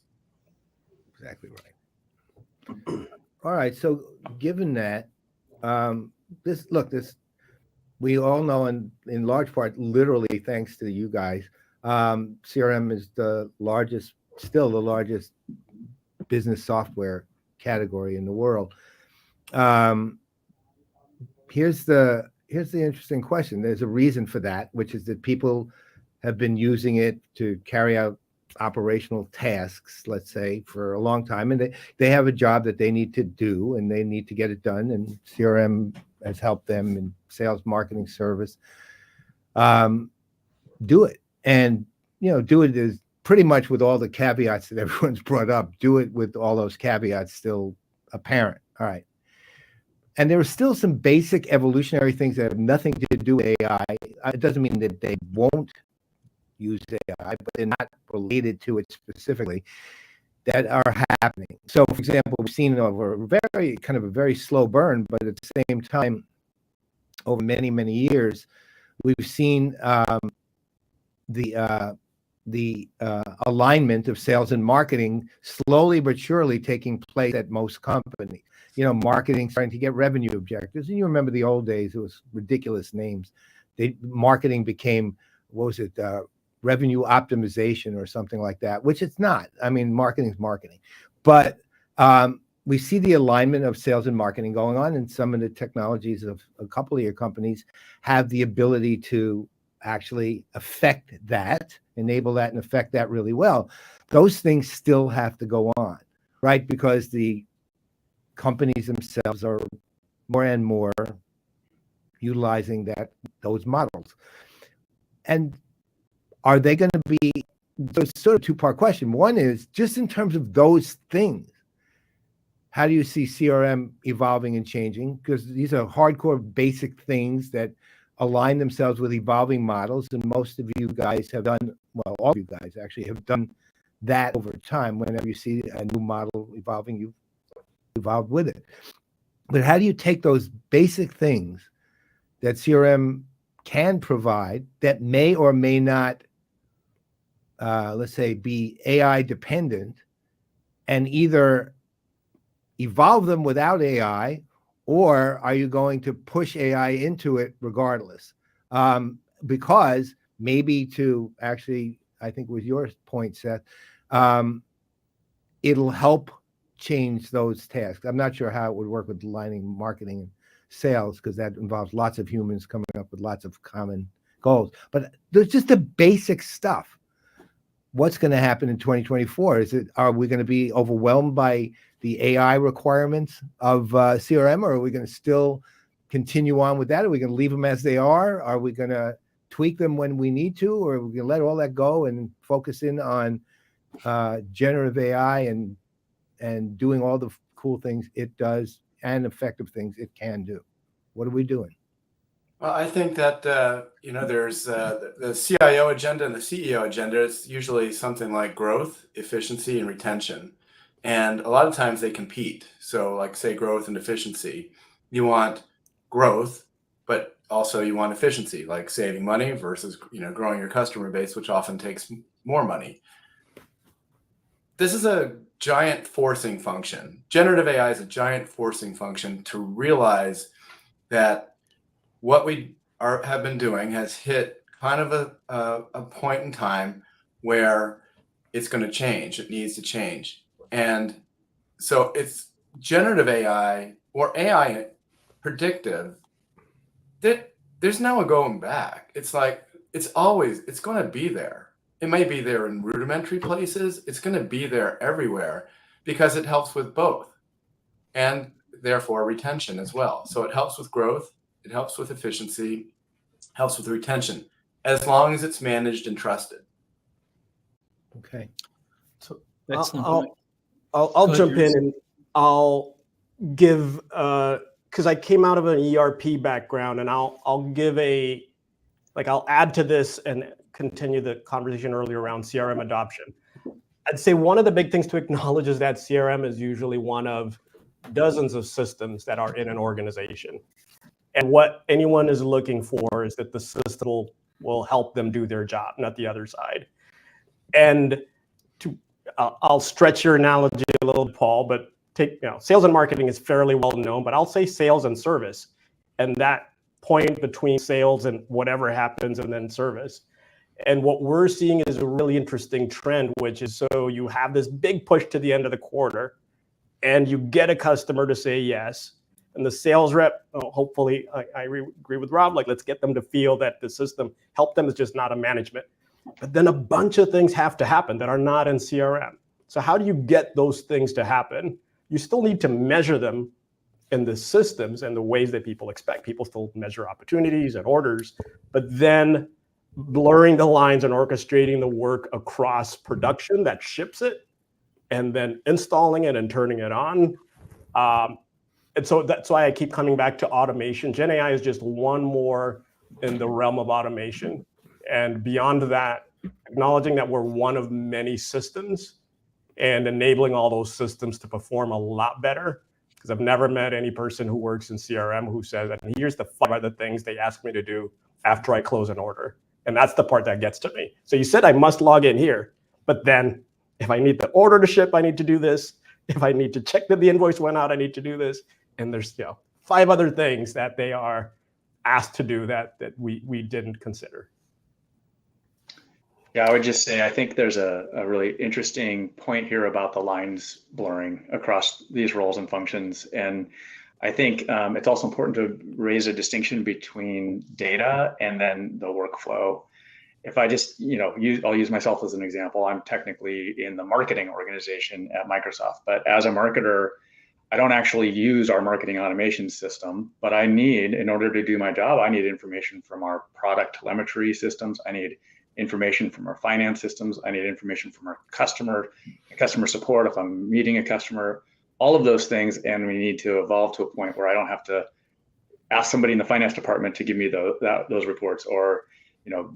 Exactly right. All right. So given that, we all know in large part, literally thanks to you guys, CRM is still the largest business software category in the world. Here's the interesting question. There's a reason for that, which is that people have been using it to carry out operational tasks, let's say, for a long time, and they have a job that they need to do, and they need to get it done, and CRM has helped them in sales, marketing, service do it. And do it is pretty much with all the caveats that everyone's brought up. Do it with all those caveats still apparent. All right. And there are still some basic evolutionary things that have nothing to do with AI. It doesn't mean that they won't use AI, but they're not related to it specifically, that are happening. So, for example, we've seen over a very slow burn, but at the same time, over many, many years, we've seen the alignment of sales and marketing slowly but surely taking place at most companies. Marketing starting to get revenue objectives. And you remember the old days, it was ridiculous names. Marketing became, revenue optimization or something like that, which it's not. I mean, marketing's marketing. But we see the alignment of sales and marketing going on, and some of the technologies of a couple of your companies have the ability to actually enable that and affect that really well. Those things still have to go on, right? Because the companies themselves are more and more utilizing those models. And are they going to be, there's sort of two-part question. One is just in terms of those things, how do you see CRM evolving and changing? Because these are hardcore basic things that align themselves with evolving models. And most of you guys have done, well, all of you guys actually have done that over time. Whenever you see a new model evolving, you evolved with it. But how do you take those basic things that CRM can provide that may or may not, let's say, be AI dependent, and either evolve them without AI, or are you going to push AI into it regardless? Because maybe to actually, I think was your point, Seth, it'll help change those tasks. I'm not sure how it would work with aligning marketing and sales, because that involves lots of humans coming up with lots of common goals. But there's just the basic stuff. What's going to happen in 2024? Are we going to be overwhelmed by the AI requirements of CRM, or are we going to still continue on with that? Are we going to leave them as they are? Are we going to tweak them when we need to, or are we going to let all that go and focus in on generative AI and doing all the cool things it does and effective things it can do? What are we doing? Well, I think that there's the CIO agenda and the CEO agenda. It's usually something like growth, efficiency, and retention, and a lot of times they compete. So, like, say, growth and efficiency. You want growth, but also you want efficiency, like saving money versus growing your customer base, which often takes more money. This is a giant forcing function. Generative AI is a giant forcing function to realize that what we have been doing has hit kind of a point in time where it's going to change. It needs to change. And so it's generative AI or AI predictive that there's no going back. It's like, it's going to be there. It may be there in rudimentary places. It's going to be there everywhere because it helps with both, and therefore retention as well. So it helps with growth. It helps with efficiency, helps with retention, as long as it's managed and trusted. Okay. So Excellent. I'll jump in and I'll give, because I came out of an ERP background, and I'll give I'll add to this and continue the conversation earlier around CRM adoption. I'd say one of the big things to acknowledge is that CRM is usually one of dozens of systems that are in an organization. And what anyone is looking for is that the system will help them do their job, not the other side. And I'll stretch your analogy a little, Paul, but sales and marketing is fairly well known, but I'll say sales and service, and that point between sales and whatever happens and then service. And what we're seeing is a really interesting trend, which is, so you have this big push to the end of the quarter, and you get a customer to say yes. And the sales rep, hopefully, I agree with Rob, let's get them to feel that the system helped them. It's just not a management. But then a bunch of things have to happen that are not in CRM. So how do you get those things to happen? You still need to measure them in the systems and the ways that people expect. People still measure opportunities and orders, but then blurring the lines and orchestrating the work across production that ships it, and then installing it and turning it on. And so that's why I keep coming back to automation. Gen AI is just one more in the realm of automation. And beyond that, acknowledging that we're one of many systems and enabling all those systems to perform a lot better. Because I've never met any person who works in CRM who says, and here's the 5 other things they ask me to do after I close an order. And that's the part that gets to me. So you said I must log in here, but then if I need the order to ship, I need to do this. If I need to check that the invoice went out, I need to do this. And there's 5 other things that they are asked to do that we didn't consider. Yeah, I would just say I think there's a really interesting point here about the lines blurring across these roles and functions. And I think it's also important to raise a distinction between data and then the workflow. If I just, I'll use myself as an example. I'm technically in the marketing organization at Microsoft, but as a marketer, I don't actually use our marketing automation system, but in order to do my job, I need information from our product telemetry systems. I need information from our finance systems. I need information from our customer support if I'm meeting a customer, all of those things. And we need to evolve to a point where I don't have to ask somebody in the finance department to give me those reports, or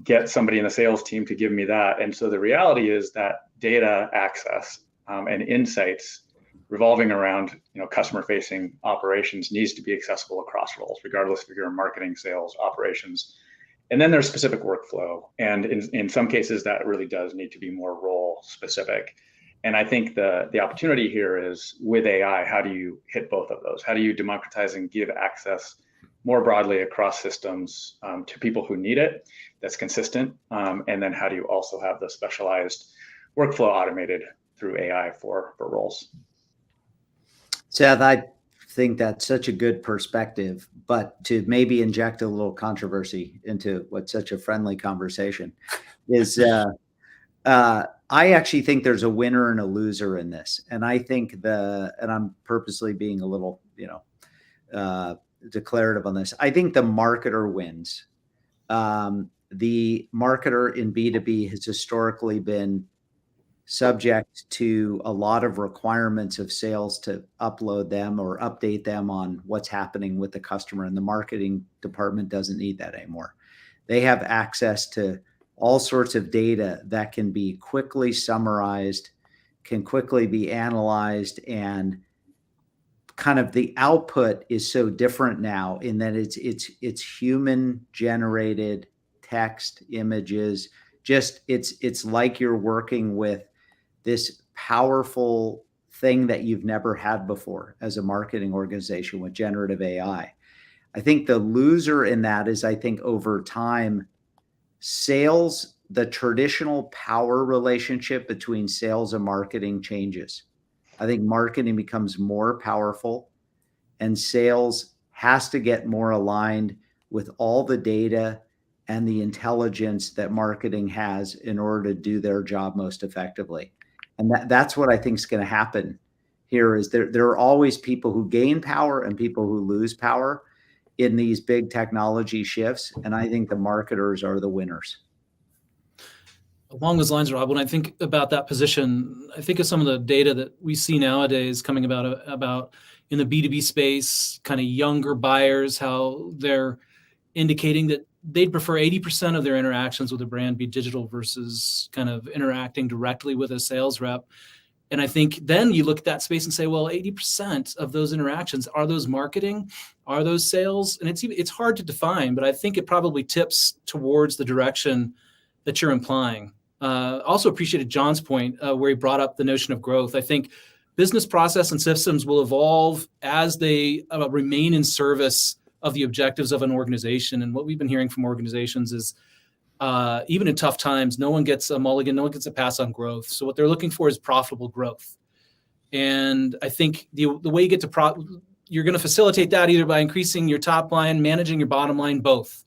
get somebody in the sales team to give me that. And so the reality is that data access and insights revolving around, customer facing operations needs to be accessible across roles, regardless if you're in marketing, sales, operations. And then there's specific workflow. And in some cases that really does need to be more role specific. And I think the opportunity here is with AI, how do you hit both of those? How do you democratize and give access more broadly across systems to people who need it, that's consistent? And then how do you also have the specialized workflow automated through AI for roles? Seth, I think that's such a good perspective, but to maybe inject a little controversy into what's such a friendly conversation is I actually think there's a winner and a loser in this. And I think and I'm purposely being a little, declarative on this. I think the marketer wins. The marketer in B2B has historically been subject to a lot of requirements of sales to upload them or update them on what's happening with the customer. And the marketing department doesn't need that anymore. They have access to all sorts of data that can be quickly summarized, can quickly be analyzed, and kind of the output is so different now in that it's human generated text, images. Just it's like you're working with this powerful thing that you've never had before as a marketing organization with generative AI. I think the loser in that is, I think over time, sales, the traditional power relationship between sales and marketing changes. I think marketing becomes more powerful and sales has to get more aligned with all the data and the intelligence that marketing has in order to do their job most effectively. And that's what I think is going to happen here is there are always people who gain power and people who lose power in these big technology shifts. And I think the marketers are the winners. Along those lines, Rob, when I think about that position, I think of some of the data that we see nowadays coming about in the B2B space, kind of younger buyers, how they're indicating that they'd prefer 80% of their interactions with a brand be digital versus kind of interacting directly with a sales rep. And I think then you look at that space and say, well, 80% of those interactions, are those marketing? Are those sales? And it's hard to define, but I think it probably tips towards the direction that you're implying. Also appreciated John's point where he brought up the notion of growth. I think business process and systems will evolve as they remain in service of the objectives of an organization. And what we've been hearing from organizations is even in tough times, no one gets a mulligan, no one gets a pass on growth. So what they're looking for is profitable growth. And I think the way you get to you're going to facilitate that either by increasing your top line, managing your bottom line, both.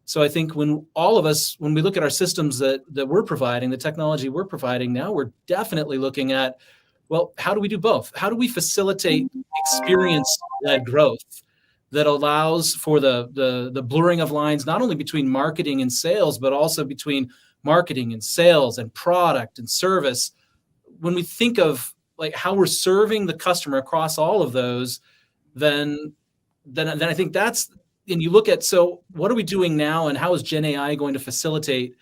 So I think when we look at our systems that we're providing, the technology we're providing now, we're definitely looking at, well, how do we do both? How do we facilitate experience-led growth that allows for the blurring of lines, not only between marketing and sales, but also between marketing and sales and product and service? When we think of like how we're serving the customer across all of those, then I think that's, and you look at, so what are we doing now and how is Gen AI going to facilitate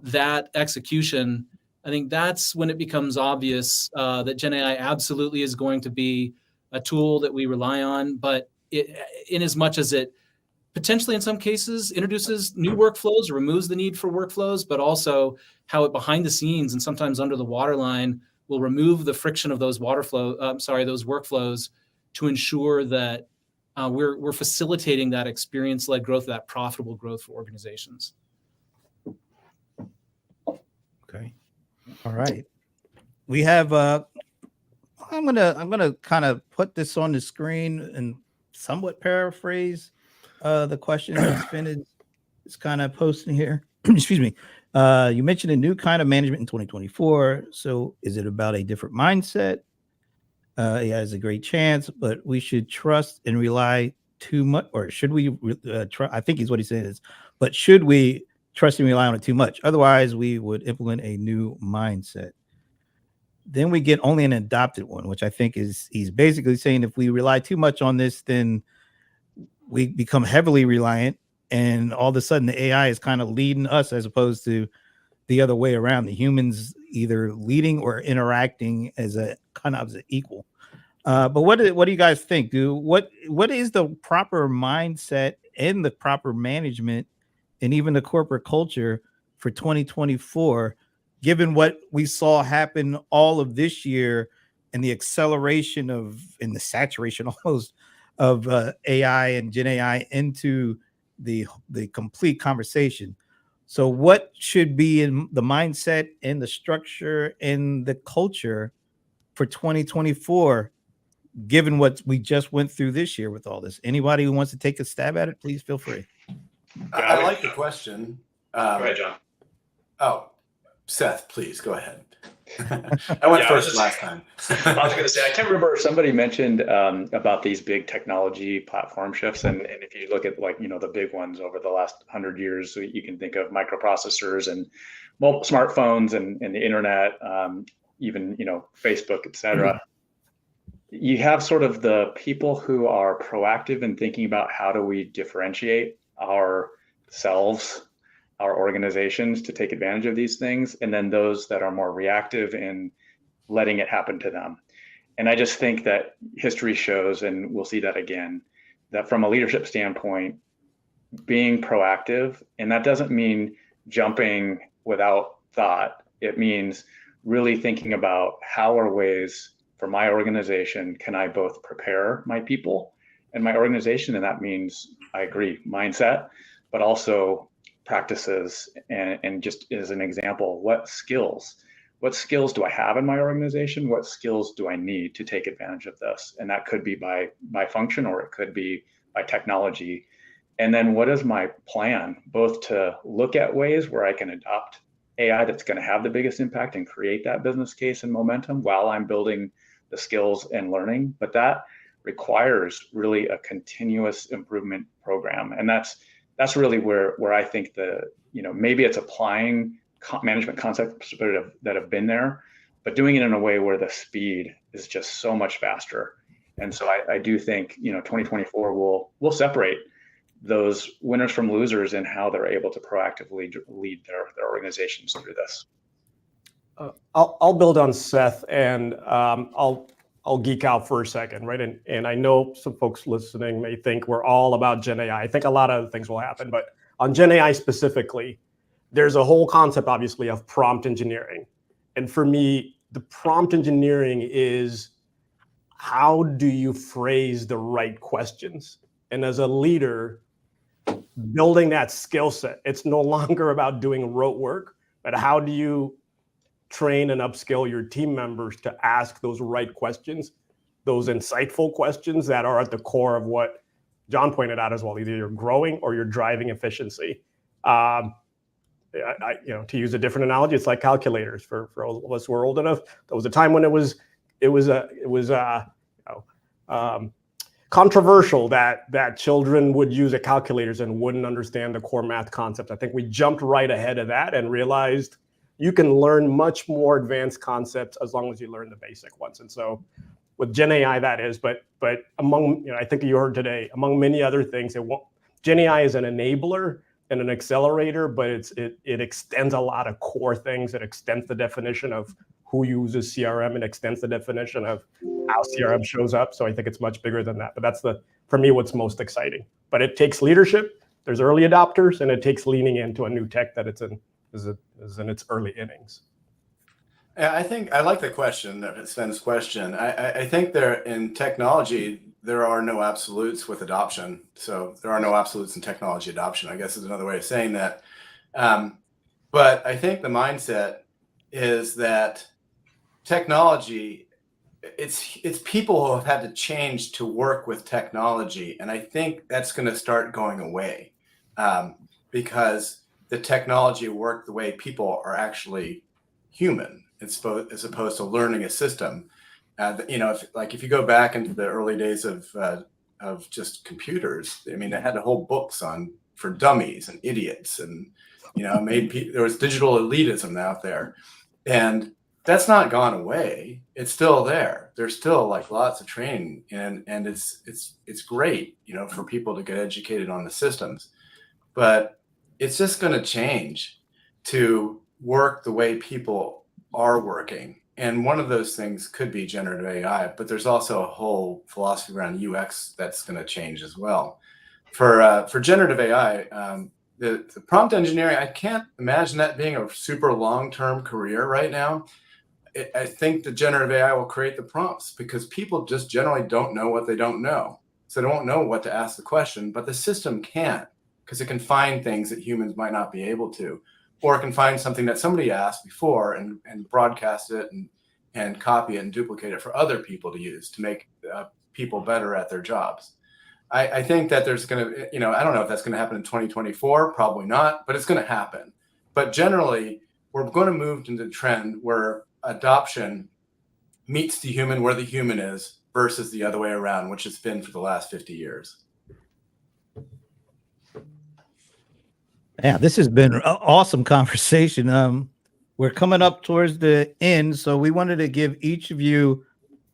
that execution? I think that's when it becomes obvious that Gen AI absolutely is going to be a tool that we rely on, but in as much as it potentially in some cases introduces new workflows or removes the need for workflows, but also how it behind the scenes and sometimes under the waterline will remove the friction of those those workflows to ensure that we're facilitating that experience-led growth, that profitable growth for organizations. Okay. All right. We have I'm gonna kind of put this on the screen and somewhat paraphrase the question that's Finn is kind of posting here. Excuse me. You mentioned a new kind of management in 2024. So is it about a different mindset? It has a great chance, but we should trust and rely too much, or should we I think is what he's saying is, but should we trust and rely on it too much? Otherwise, we would implement a new mindset. Then we get only an adopted one, which I think is he's basically saying if we rely too much on this, then we become heavily reliant, and all of a sudden the AI is kind of leading us as opposed to the other way around. The humans either leading or interacting as a kind of as an equal. But what do you guys think? What is the proper mindset and the proper management and even the corporate culture for 2024, given what we saw happen all of this year and the acceleration of and the saturation almost of AI and Gen AI into the complete conversation? So what should be in the mindset and the structure and the culture for 2024, given what we just went through this year with all this? Anybody who wants to take a stab at it, please feel free. I like the question. Go ahead, John. Oh, Seth, please go ahead. I went first last time. I was going to say, I can't remember if somebody mentioned about these big technology platform shifts. And if you look at the big ones over the last 100 years, so you can think of microprocessors and mobile smartphones and the internet, even, Facebook, et cetera. You have sort of the people who are proactive in thinking about how do we differentiate ourselves, our organizations to take advantage of these things, and then those that are more reactive in letting it happen to them. And I just think that history shows, and we'll see that again, that from a leadership standpoint, being proactive, and that doesn't mean jumping without thought. It means really thinking about how are ways for my organization can I both prepare my people and my organization, and that means, I agree, mindset, but also practices. And just as an example, what skills do I have in my organization? What skills do I need to take advantage of this? And that could be by function, or it could be by technology. And then what is my plan, both to look at ways where I can adopt AI that's going to have the biggest impact and create that business case and momentum while I'm building the skills and learning, but that requires really a continuous improvement program. And that's really where I think maybe it's applying management concepts that have been there, but doing it in a way where the speed is just so much faster. And so I do think 2024 will separate those winners from losers in how they're able to proactively lead their organizations through this. I'll build on Seth, and I'll geek out for a second, right? And I know some folks listening may think we're all about Gen AI. I think a lot of other things will happen, but on Gen AI specifically, there's a whole concept, obviously, of prompt engineering. And for me, the prompt engineering is how do you phrase the right questions? And as a leader, building that skill set, it's no longer about doing rote work, but how do you train and upskill your team members to ask those right questions, those insightful questions that are at the core of what John pointed out as well. Either you're growing or you're driving efficiency. To use a different analogy, it's like calculators. For all of us who are old enough, there was a time when it was controversial that children would use calculators and wouldn't understand the core math concepts. I think we jumped right ahead of that and realized you can learn much more advanced concepts as long as you learn the basic ones. And so with Gen AI, that is, but among, I think you heard today, among many other things, Gen AI is an enabler and an accelerator, but it extends a lot of core things. It extends the definition of who uses CRM and extends the definition of how CRM shows up. So I think it's much bigger than that, but that's for me, what's most exciting. But it takes leadership. There's early adopters, and it takes leaning into a new tech that is in its early innings. Yeah, I think I like the question, Sven's question. I think in technology, there are no absolutes with adoption. So there are no absolutes in technology adoption, I guess is another way of saying that. But I think the mindset is that technology, it's people who have had to change to work with technology. And I think that's going to start going away because the technology work the way people are actually human, as opposed to learning a system. If you go back into the early days of just computers, I mean, they had whole books for dummies and idiots, and there was digital elitism out there, and that's not gone away. It's still there. There's still lots of training, and it's great, for people to get educated on the systems, but it's just going to change to work the way people are working. And one of those things could be generative AI, but there's also a whole philosophy around UX that's going to change as well. For generative AI, the prompt engineering, I can't imagine that being a super long-term career right now. I think the generative AI will create the prompts because people just generally don't know what they don't know. So they don't know what to ask the question, but the system can, because it can find things that humans might not be able to, or it can find something that somebody asked before and broadcast it and copy it and duplicate it for other people to use to make people better at their jobs. I think that there's going to, I don't know if that's going to happen in 2024, probably not, but it's going to happen. But generally, we're going to move into the trend where adoption meets the human where the human is versus the other way around, which it's been for the last 50 years. Yeah, this has been an awesome conversation. We're coming up towards the end, so we wanted to give each of you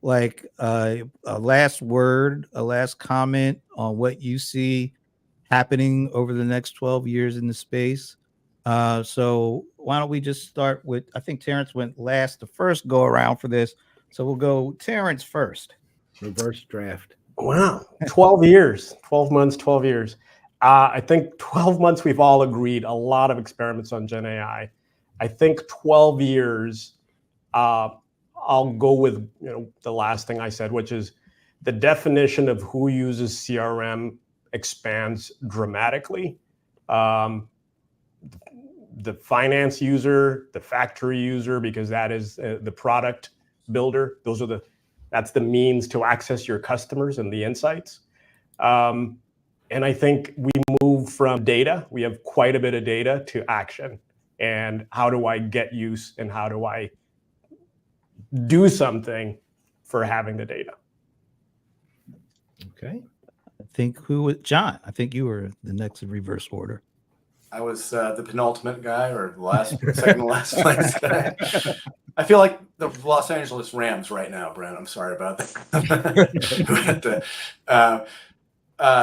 like a last word, a last comment on what you see happening over the next 12 years in the space. So why don't we just start with, I think Terence went last the first go around for this. So we'll go Terence first. Reverse draft. Wow, 12 years, 12 months, 12 years. I think 12 months we've all agreed a lot of experiments on Gen AI. I think 12 years, I'll go with the last thing I said, which is the definition of who uses CRM expands dramatically. The finance user, the factory user, because that is the product builder. That's the means to access your customers and the insights. And I think we move from data. We have quite a bit of data to action. And how do I get use and how do I do something for having the data? Okay. I think John, I think you were the next in reverse order. I was the penultimate guy or the second to last place guy. I feel like the Los Angeles Rams right now, Brent. I'm sorry about that.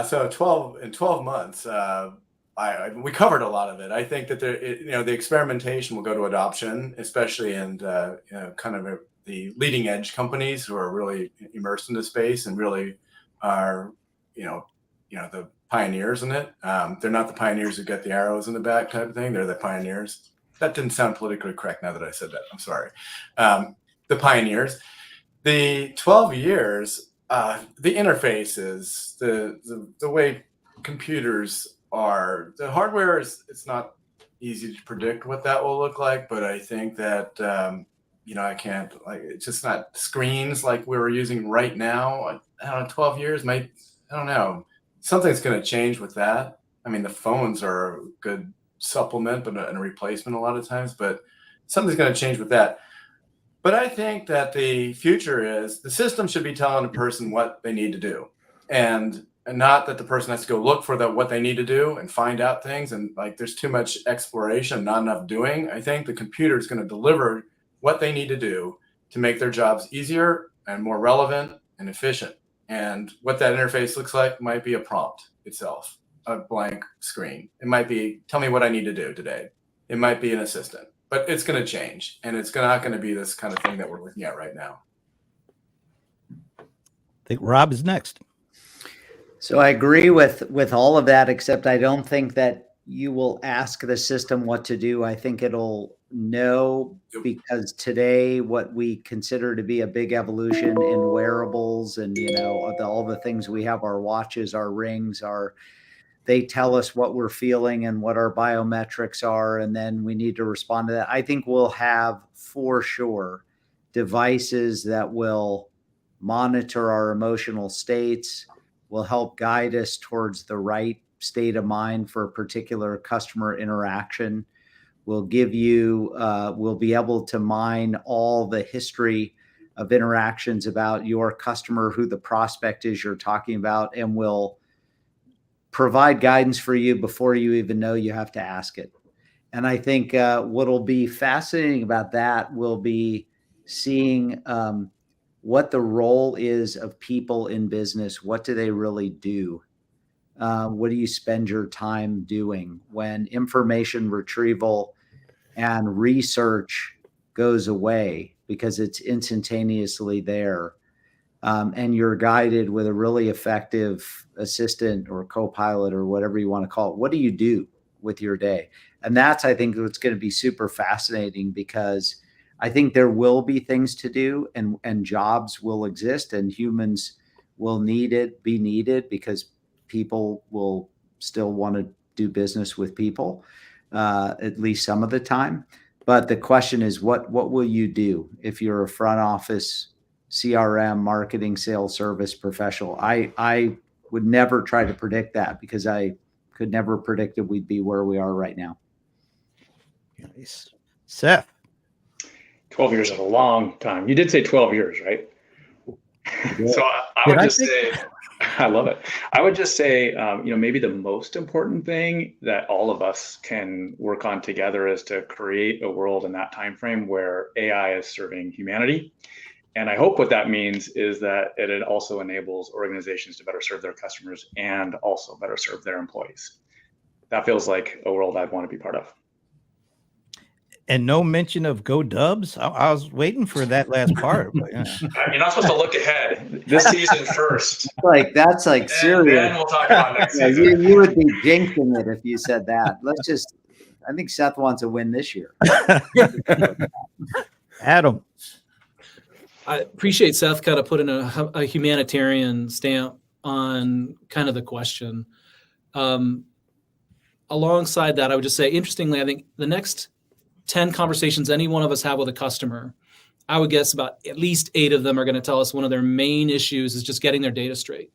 So 12 months, we covered a lot of it. I think that the experimentation will go to adoption, especially in kind of the leading edge companies who are really immersed in the space and really are the pioneers in it. They're not the pioneers who get the arrows in the back type of thing. They're the pioneers. That didn't sound politically correct now that I said that. I'm sorry. The pioneers. The 12 years, the interfaces, the way computers are, the hardware it's not easy to predict what that will look like, but I think that I can't, it's just not screens like we were using right now. I don't know, 12 years I don't know. Something's going to change with that. I mean, the phones are a good supplement and a replacement a lot of times, but something's going to change with that. But I think that the future is the system should be telling a person what they need to do, and not that the person has to go look for what they need to do and find out things. And there's too much exploration, not enough doing. I think the computer is going to deliver what they need to do to make their jobs easier and more relevant and efficient. And what that interface looks like might be a prompt itself, a blank screen. It might be, tell me what I need to do today. It might be an assistant, but it's going to change. And it's not going to be this kind of thing that we're looking at right now. I think Rob is next. So I agree with all of that, except I don't think that you will ask the system what to do. I think it'll know, because today what we consider to be a big evolution in wearables and all the things we have, our watches, our rings, they tell us what we're feeling and what our biometrics are, and then we need to respond to that. I think we'll have, for sure, devices that will monitor our emotional states, will help guide us towards the right state of mind for a particular customer interaction. Will give you, will be able to mine all the history of interactions about your customer, who the prospect is you're talking about, and will provide guidance for you before you even know you have to ask it. And I think what'll be fascinating about that will be seeing what the role is of people in business. What do they really do? What do you spend your time doing when information retrieval and research goes away? because it's instantaneously there. And you're guided with a really effective assistant or co-pilot or whatever you want to call it. What do you do with your day? And that's, I think, what's going to be super fascinating, because I think there will be things to do, and jobs will exist, and humans will be needed, because people will still want to do business with people, at least some of the time. But the question is, what will you do if you're a front office CRM, marketing, sales, service professional? I would never try to predict that, because I could never predict that we'd be where we are right now. Nice. Seth. 12 years is a long time. You did say 12 years, right? So I would just say, I love it. I would just say, maybe the most important thing that all of us can work on together is to create a world in that time frame where AI is serving humanity. And I hope what that means is that it also enables organizations to better serve their customers and also better serve their employees. That feels like a world I'd want to be part of. And no mention of Go Dubs. I was waiting for that last part. But, yeah. You're not supposed to look ahead. This season first. That's like serious. Then we'll talk about next season. You would be jinxing it if you said that. I think Seth wants a win this year. Adam. I appreciate Seth kind of putting a humanitarian stamp on kind of the question. Alongside that, I would just say, interestingly, I think the next 10 conversations any one of us have with a customer, I would guess about at least 8 of them are going to tell us one of their main issues is just getting their data straight.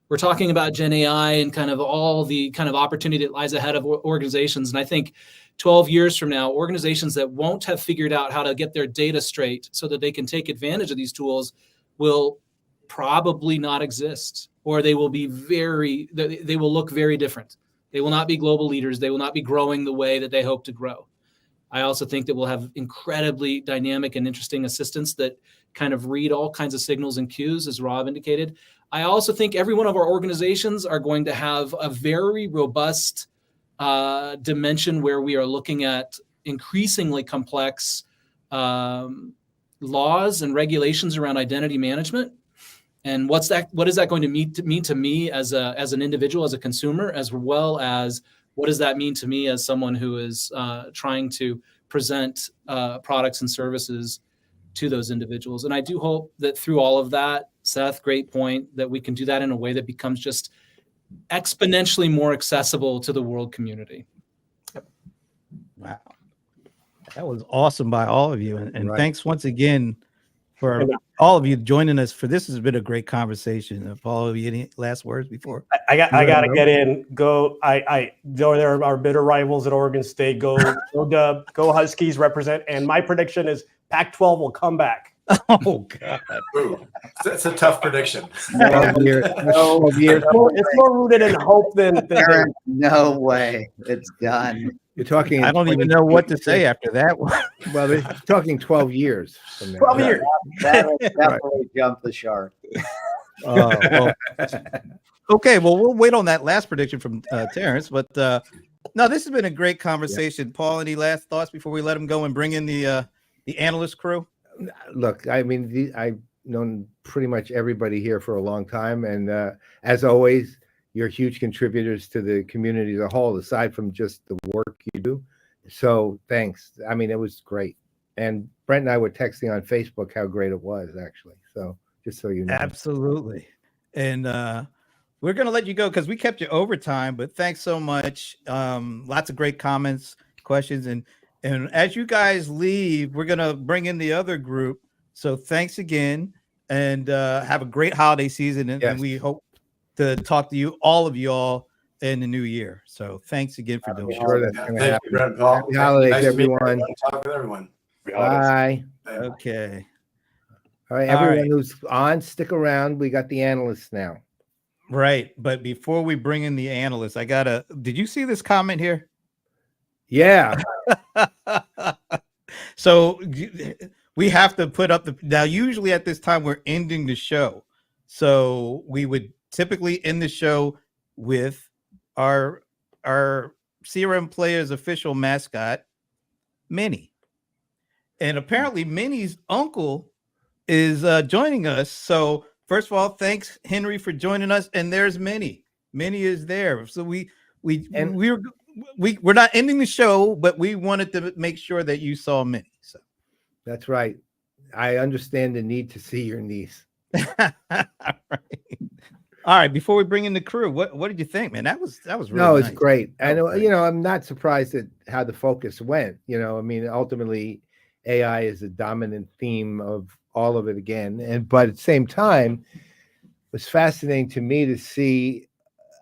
We're talking about Gen AI and kind of all the kind of opportunity that lies ahead of organizations. And I think 12 years from now, organizations that won't have figured out how to get their data straight so that they can take advantage of these tools will probably not exist, or they will be they will look very different. They will not be global leaders. They will not be growing the way that they hope to grow. I also think that we'll have incredibly dynamic and interesting assistants that kind of read all kinds of signals and cues, as Rob indicated. I also think every one of our organizations are going to have a very robust dimension where we are looking at increasingly complex laws and regulations around identity management. And what is that going to mean to me as an individual, as a consumer, as well as what does that mean to me as someone who is trying to present products and services to those individuals? And I do hope that through all of that, Seth, great point, that we can do that in a way that becomes just exponentially more accessible to the world community. Wow. That was awesome by all of you. And Right. Thanks once again for all of you joining us. This has been a great conversation. Paul, have you any last words before? I got to get in. Go. There are bitter rivals at Oregon State. Go Dub. Go Huskies. Represent. And my prediction is Pac-12 will come back. Oh God. Ooh, that's a tough prediction. 12 years. 12 years. It's more rooted in hope than Terence, no way. It's done. You're talking. I don't even know what to say after that one. Well, they're talking 12 years from now. 12 years. That definitely jumped the shark. Okay, well, we'll wait on that last prediction from Terence. But no, this has been a great conversation. Paul, any last thoughts before we let him go and bring in the analyst crew? Look, I mean, I've known pretty much everybody here for a long time. And as always, you're huge contributors to the community as a whole, aside from just the work you do. So thanks. I mean, it was great. And Brent and I were texting on Facebook how great it was, actually. So just so you know. Absolutely. And we're going to let you go because we kept you overtime, but thanks so much. Lots of great comments, questions. And as you guys leave, we're going to bring in the other group. So thanks again, and have a great holiday season. And we hope to talk to you, all of y'all, in the new year. So thanks again for doing it. Thank you, Brent. Paul. Happy holidays, Nice to meet everyone. Talk with everyone. Bye. Okay. All right, everyone who's on, stick around. We got the analysts now. Right. But before we bring in the analysts, did you see this comment here? Yeah. So we have to put up now, usually at this time, we're ending the show. So we would typically end the show with our CRM Playaz official mascot, Minnie. And apparently Minnie's uncle is joining us. So first of all, thanks Henry for joining us. And there's Minnie. Minnie is there. So we're not ending the show, but we wanted to make sure that you saw Minnie. So That's right. I understand the need to see your niece. all right. Before we bring in the crew, what did you think, man? That was really No, it's nice. great. That was And great. I'm not surprised at how the focus went. I mean, ultimately, AI is a dominant theme of all of it again. But at the same time, it was fascinating to me to see.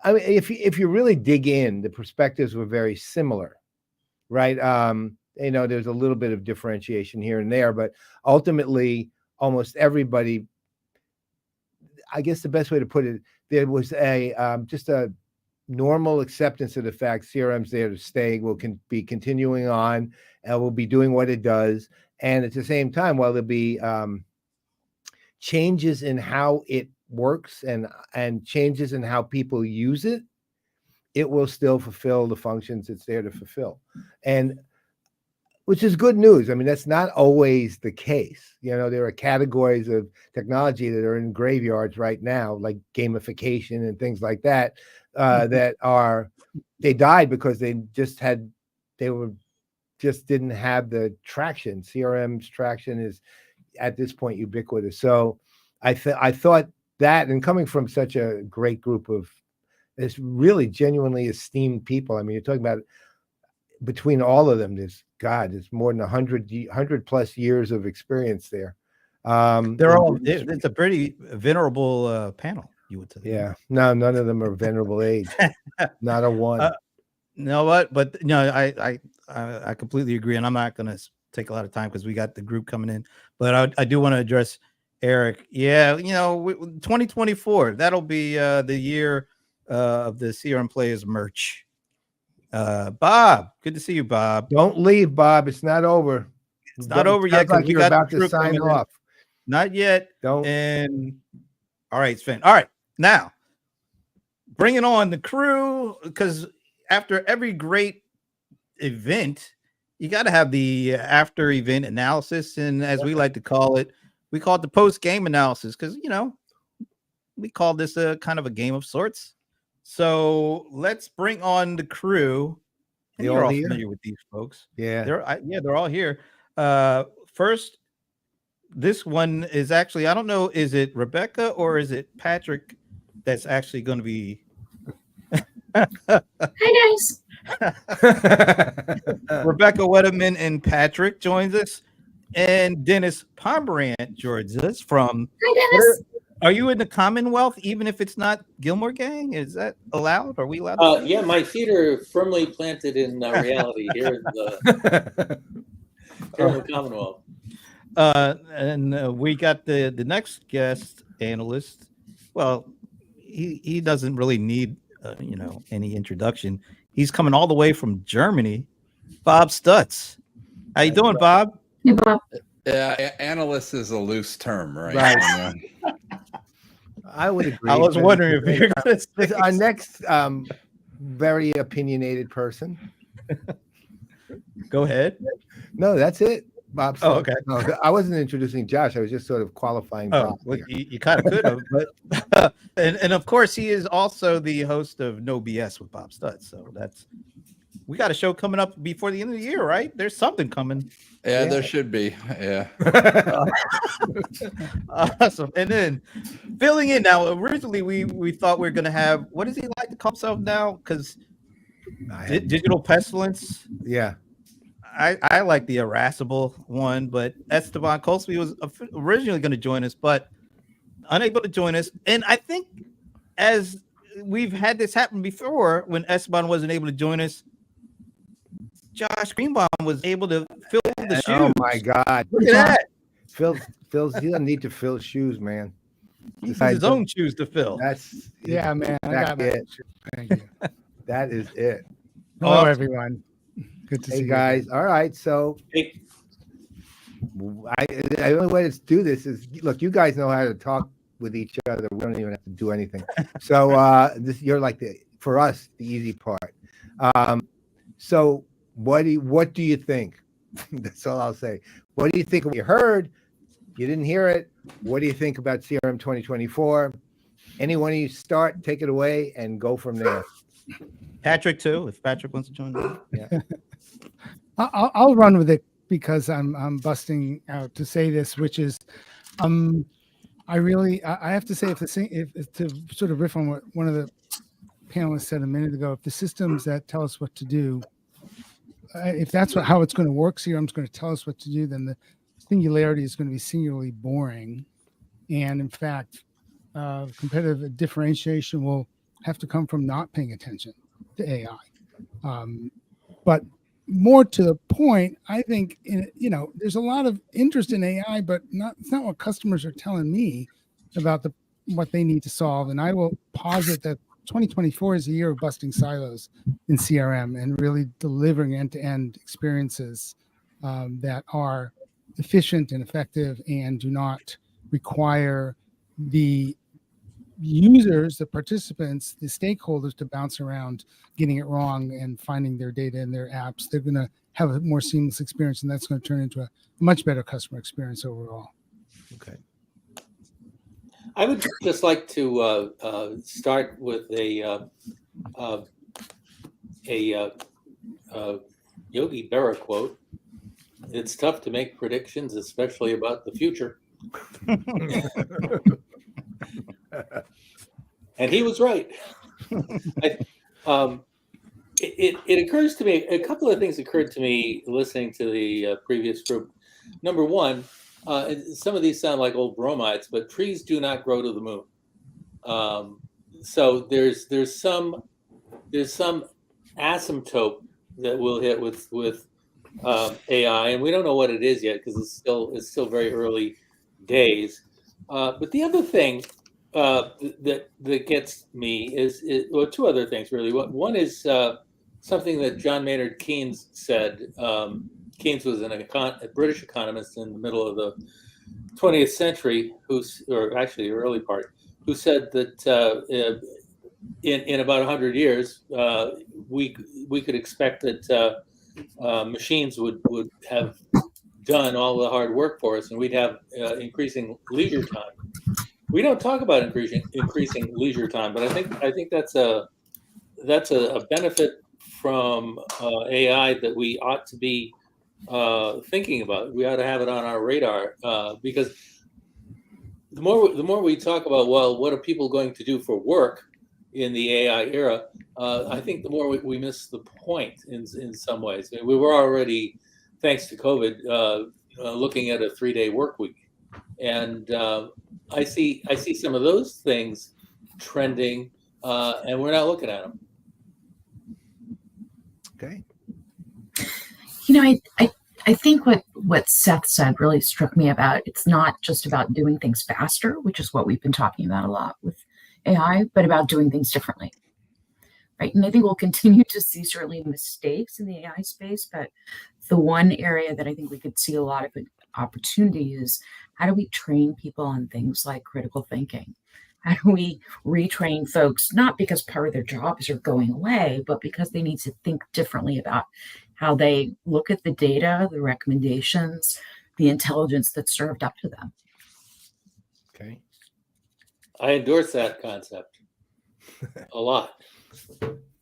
I mean, if you really dig in, the perspectives were very similar, right? There's a little bit of differentiation here and there, but ultimately, almost everybody. I guess the best way to put it, there was just a normal acceptance of the fact CRM's there to stay, will be continuing on, and will be doing what it does. And at the same time, while there'll be changes in how it works and changes in how people use it, it will still fulfill the functions it's there to fulfill. And which is good news. I mean, that's not always the case. There are categories of technology that are in graveyards right now, like gamification and things like that, they died because they just didn't have the traction. CRM's traction is at this point ubiquitous. So I thought that, and coming from such a great group of this really genuinely esteemed people. I mean, you're talking about between all of them, there's more than 100 plus years of experience there. It's a pretty venerable panel, you would say. Yeah, no, none of them are venerable age. Not a one. No, but I completely agree, and I'm not going to take a lot of time because we got the group coming in. But I do want to address Eric. Yeah, 2024, that'll be the year of the CRM Playaz merch. Bob, good to see you, Bob. Don't leave, Bob. It's not over. It's not over yet. Like you're about to sign off. Not yet. Don't. And all right, Sven. All right, now bringing on the crew, because after every great event, you got to have the after event analysis, and as we like to call it, we call it the post game analysis because we call this a kind of a game of sorts. So let's bring on the crew. And you're all familiar with these folks. Yeah, they're all here. First, this one is actually, I don't know, is it Rebecca or is it Patrick that's actually going to be? Hi guys. Rebecca Wetterman and Patrick joins us, and Dennis Pomerant joins us from. Hi Dennis. Are you in the Commonwealth, even if it's not Gilmore Gang? Is that allowed? Are we allowed? Yeah, my feet are firmly planted in reality here in the Commonwealth. And we got the next guest analyst. Well, he doesn't really need any introduction. He's coming all the way from Germany. Bob Stutz. How you doing, Bob? Hey Bob. Yeah, analyst is a loose term, right? Right. I would agree. I was wondering if you're going to say our next very opinionated person. Go ahead. No, that's it, Bob. Oh, okay. No, I wasn't introducing Josh. I was just sort of qualifying. Oh, well, you kind of could have, but and of course he is also the host of No BS with Bob Stutz. So we got a show coming up before the end of the year, right? There's something coming. Yeah, there should be. Yeah. Awesome. And then filling in now. Originally, we thought we were going to have, what does he like to call himself now? Because digital pestilence. Yeah. I like the irascible one, but Esteban Colsby was originally going to join us, but unable to join us. And I think as we've had this happen before, when Esteban wasn't able to join us, Josh Greenbaum was able to fill the shoes. Oh my God! Look at that. Phil, he doesn't need to fill shoes, man. He has his own shoes to fill. That's man. I got it. Thank you. That is it. Hello, everyone. Good to see you guys. All right, so Hey. the only way to do this is look. You guys know how to talk with each other. We don't even have to do anything. So you're like for us the easy part. So what do you think? That's all I'll say. What do you think of what you heard? You didn't hear it. What do you think about CRM 2024? Any one of you start, take it away, and go from there. Patrick too, if Patrick wants to join in. Yeah. I'll run with it because I'm busting out to say this, which is, I have to say, if to sort of riff on what one of the panelists said a minute ago, if the systems that tell us what to do, if that's how it's going to work, CRM is going to tell us what to do, then the singularity is going to be singularly boring. And in fact, competitive differentiation will have to come from not paying attention to AI. But more to the point, I think, there's a lot of interest in AI, but it's not what customers are telling me about what they need to solve. And I will posit that 2024 is a year of busting silos in CRM and really delivering end-to-end experiences that are efficient and effective and do not require the users, the participants, the stakeholders to bounce around getting it wrong and finding their data in their apps. They're going to have a more seamless experience, and that's going to turn into a much better customer experience overall. Okay. I would just like to start with a Yogi Berra quote. It's tough to make predictions, especially about the future. And he was right. It occurs to me, a couple of things occurred to me listening to the previous group. Number one, some of these sound like old bromides, but trees do not grow to the moon. So there's some asymptote that we'll hit with AI, and we don't know what it is yet because it's still very early days. But the other thing that gets me is well, two other things really. One is something that John Maynard Keynes said. Keynes was a British economist in the middle of the 20th century, or actually the early part, who said that in about 100 years, we could expect that machines would have done all the hard work for us, and we'd have increasing leisure time. We don't talk about increasing leisure time, but I think that's a benefit from AI that we ought to be thinking about. We ought to have it on our radar because the more we talk about, well, what are people going to do for work in the AI era? I think the more we miss the point in some ways. I mean, we were already, thanks to COVID, looking at a 3-day work week, and I see some of those things trending, and we're not looking at them. Okay. I think what Seth said really struck me about it's not just about doing things faster, which is what we've been talking about a lot with AI, but about doing things differently. Right. And I think we'll continue to see certainly mistakes in the AI space, but the one area that I think we could see a lot of opportunity is how do we train people on things like critical thinking? How do we retrain folks, not because part of their jobs are going away, but because they need to think differently about how they look at the data, the recommendations, the intelligence that's served up to them. Okay. I endorse that concept a lot,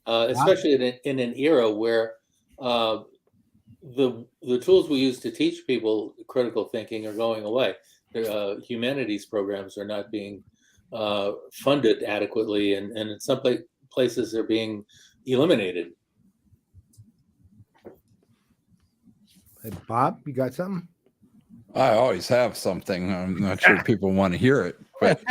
especially in an era where the tools we use to teach people critical thinking are going away. Humanities programs are not being funded adequately, and in some places they're being eliminated. Hey, Bob, you got something? I always have something. I'm not sure people want to hear it, but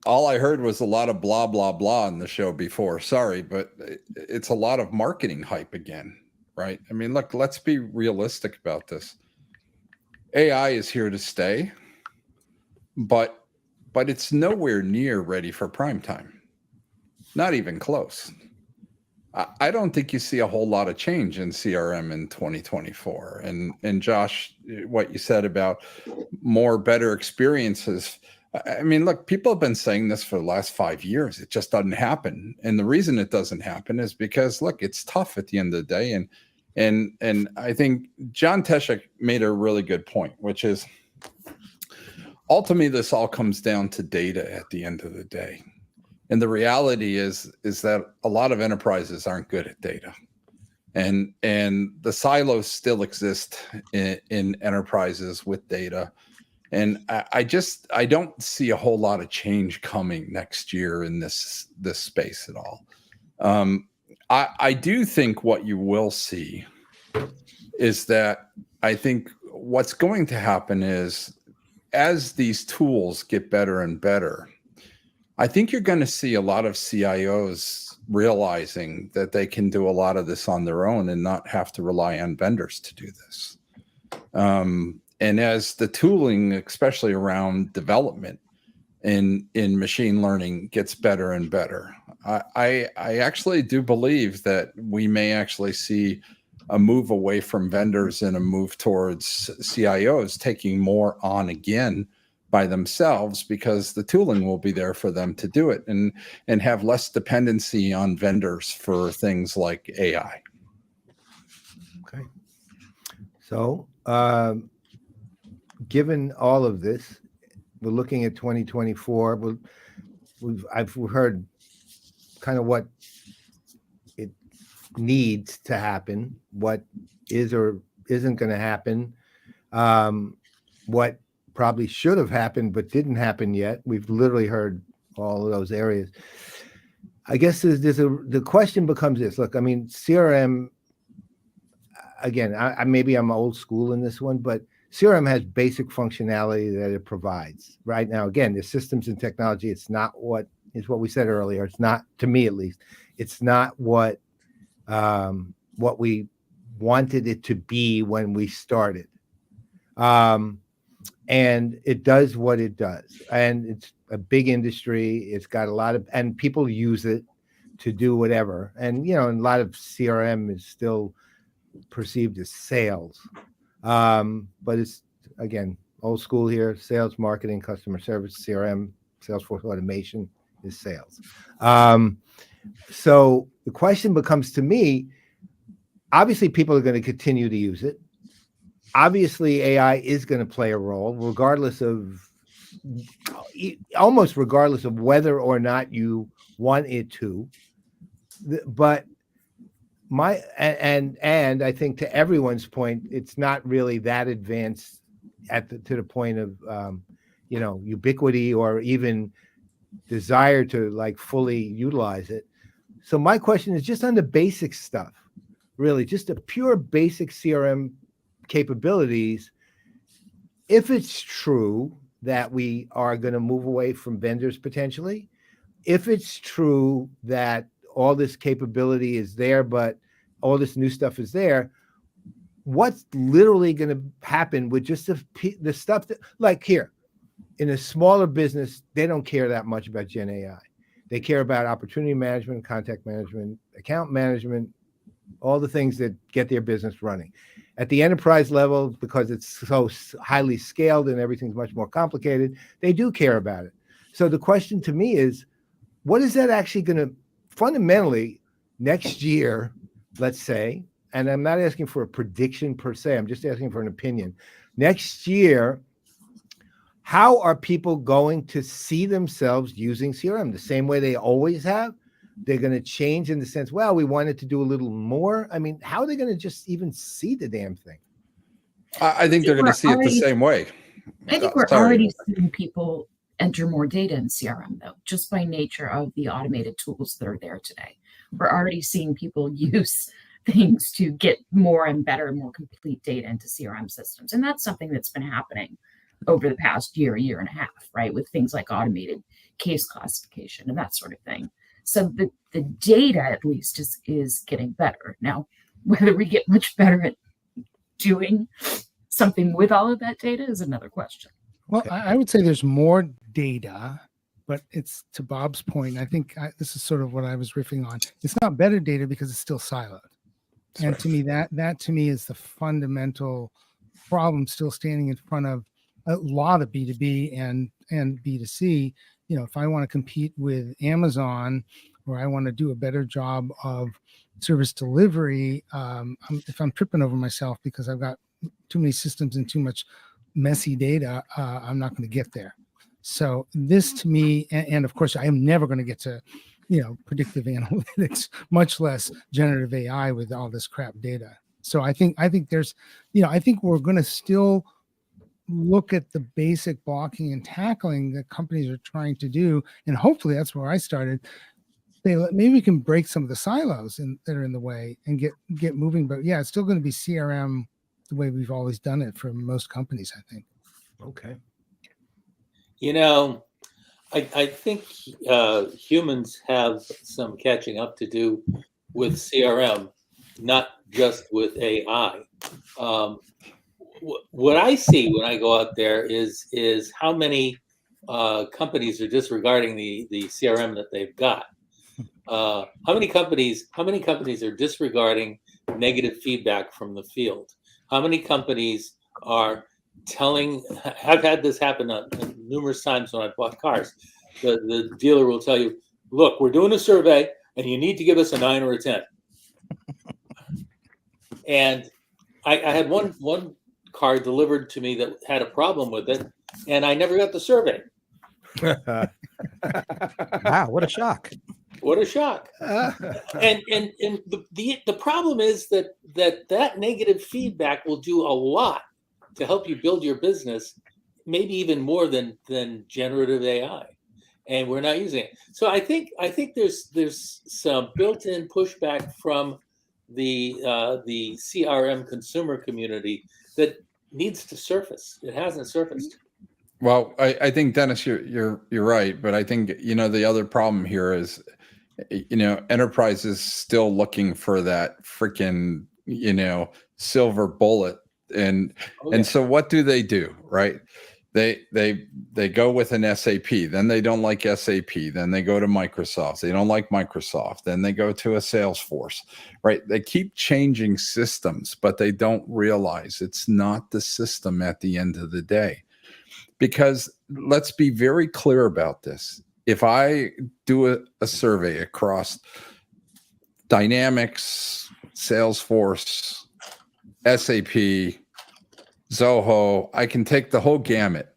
all I heard was a lot of blah, blah, blah in the show before. Sorry, but it's a lot of marketing hype again, right? I mean, look, let's be realistic about this. AI is here to stay, but it's nowhere near ready for prime time. Not even close. I don't think you see a whole lot of change in CRM in 2024. And Josh, what you said about more better experiences. I mean, look, people have been saying this for the last 5 years. It just doesn't happen. And the reason it doesn't happen is because, look, it's tough at the end of the day. And And I think John Taschek made a really good point, which is ultimately this all comes down to data at the end of the day. And the reality is that a lot of enterprises aren't good at data. And the silos still exist in enterprises with data. And I don't see a whole lot of change coming next year in this space at all. I do think what you will see is that I think what's going to happen is as these tools get better and better, I think you're going to see a lot of CIOs realizing that they can do a lot of this on their own and not have to rely on vendors to do this. And as the tooling, especially around development in machine learning, gets better and better, I actually do believe that we may actually see a move away from vendors and a move towards CIOs taking more on again by themselves, because the tooling will be there for them to do it and have less dependency on vendors for things like AI. Okay. So, given all of this, we're looking at 2024. I've heard kind of what it needs to happen, what is or isn't going to happen, what probably should have happened but didn't happen yet. We've literally heard all of those areas. I guess the question becomes this. Look, I mean, CRM, again, maybe I'm old school in this one, but CRM has basic functionality that it provides. Right now, again, the systems and technology, it's not what we said earlier. It's not, to me at least, it's not what we wanted it to be when we started. And it does what it does. And it's a big industry. It's got a lot of, and people use it to do whatever. And, a lot of CRM is still perceived as sales. But it's, again, old school here: sales, marketing, customer service. CRM, Salesforce automation, is sales. So the question becomes, to me, obviously people are going to continue to use it. Obviously AI is going to play a role, almost regardless of whether or not you want it to. But and I think, to everyone's point, it's not really that advanced to the point of ubiquity or even desire to fully utilize it. So my question is just on the basic stuff, really, just the pure basic CRM capabilities. If it's true that we are going to move away from vendors potentially, if it's true that all this capability is there, but all this new stuff is there, what's literally going to happen with just the stuff that, like here, in a smaller business, they don't care that much about Gen AI. They care about opportunity management, contact management, account management, all the things that get their business running. At the enterprise level, because it's so highly scaled and everything's much more complicated, they do care about it. So the question to me is, what is that actually going to fundamentally next year, let's say, and I'm not asking for a prediction per se, I'm just asking for an opinion. Next year, how are people going to see themselves using CRM? The same way they always have? They're going to change in the sense, well, we wanted to do a little more. I mean, how are they going to just even see the damn thing? I think they're going to see it the same way. I think we're already seeing people enter more data in CRM, though, just by nature of the automated tools that are there today. We're already seeing people use things to get more and better and more complete data into CRM systems. And that's something that's been happening over the past year and a half, right? With things like automated case classification and that sort of thing. So the data, at least, is getting better. Now, whether we get much better at doing something with all of that data is another question. Well, I would say there's more data, but it's, to Bob's point, I think this is sort of what I was riffing on. It's not better data because it's still siloed. And to me, that to me is the fundamental problem still standing in front of a lot of B2B and B2C. If I want to compete with Amazon or I want to do a better job of service delivery, if I'm tripping over myself because I've got too many systems and too much messy data, I'm not going to get there. So this to me, and of course, I am never going to get to, predictive analytics, much less generative AI with all this crap data. So I think there's, I think we're going to still look at the basic blocking and tackling that companies are trying to do, and hopefully that's where I started. Maybe we can break some of the silos that are in the way and get moving. But yeah, it's still going to be CRM the way we've always done it for most companies, I think. Okay. I think humans have some catching up to do with CRM, not just with AI. What I see when I go out there is how many companies are disregarding the CRM that they've got. How many companies are disregarding negative feedback from the field? How many companies are I've had this happen numerous times when I bought cars. The dealer will tell you, look, we're doing a survey and you need to give us a 9 or a 10. And I had one car delivered to me that had a problem with it, and I never got the survey. Wow, what a shock. What a shock. And the problem is that negative feedback will do a lot to help you build your business, maybe even more than generative AI. And we're not using it. So I think there's some built-in pushback from the CRM consumer community that needs to surface. It hasn't surfaced. Well, I think, Dennis, you're right, but I think the other problem here is enterprises still looking for that freaking silver bullet, and so what do, right? They go with an SAP, then they don't like SAP, then they go to Microsoft, they don't like Microsoft, then they go to a Salesforce, right? They keep changing systems, but they don't realize it's not the system at the end of the day. Because let's be very clear about this. If I do a survey across Dynamics, Salesforce, SAP, Zoho, I can take the whole gamut.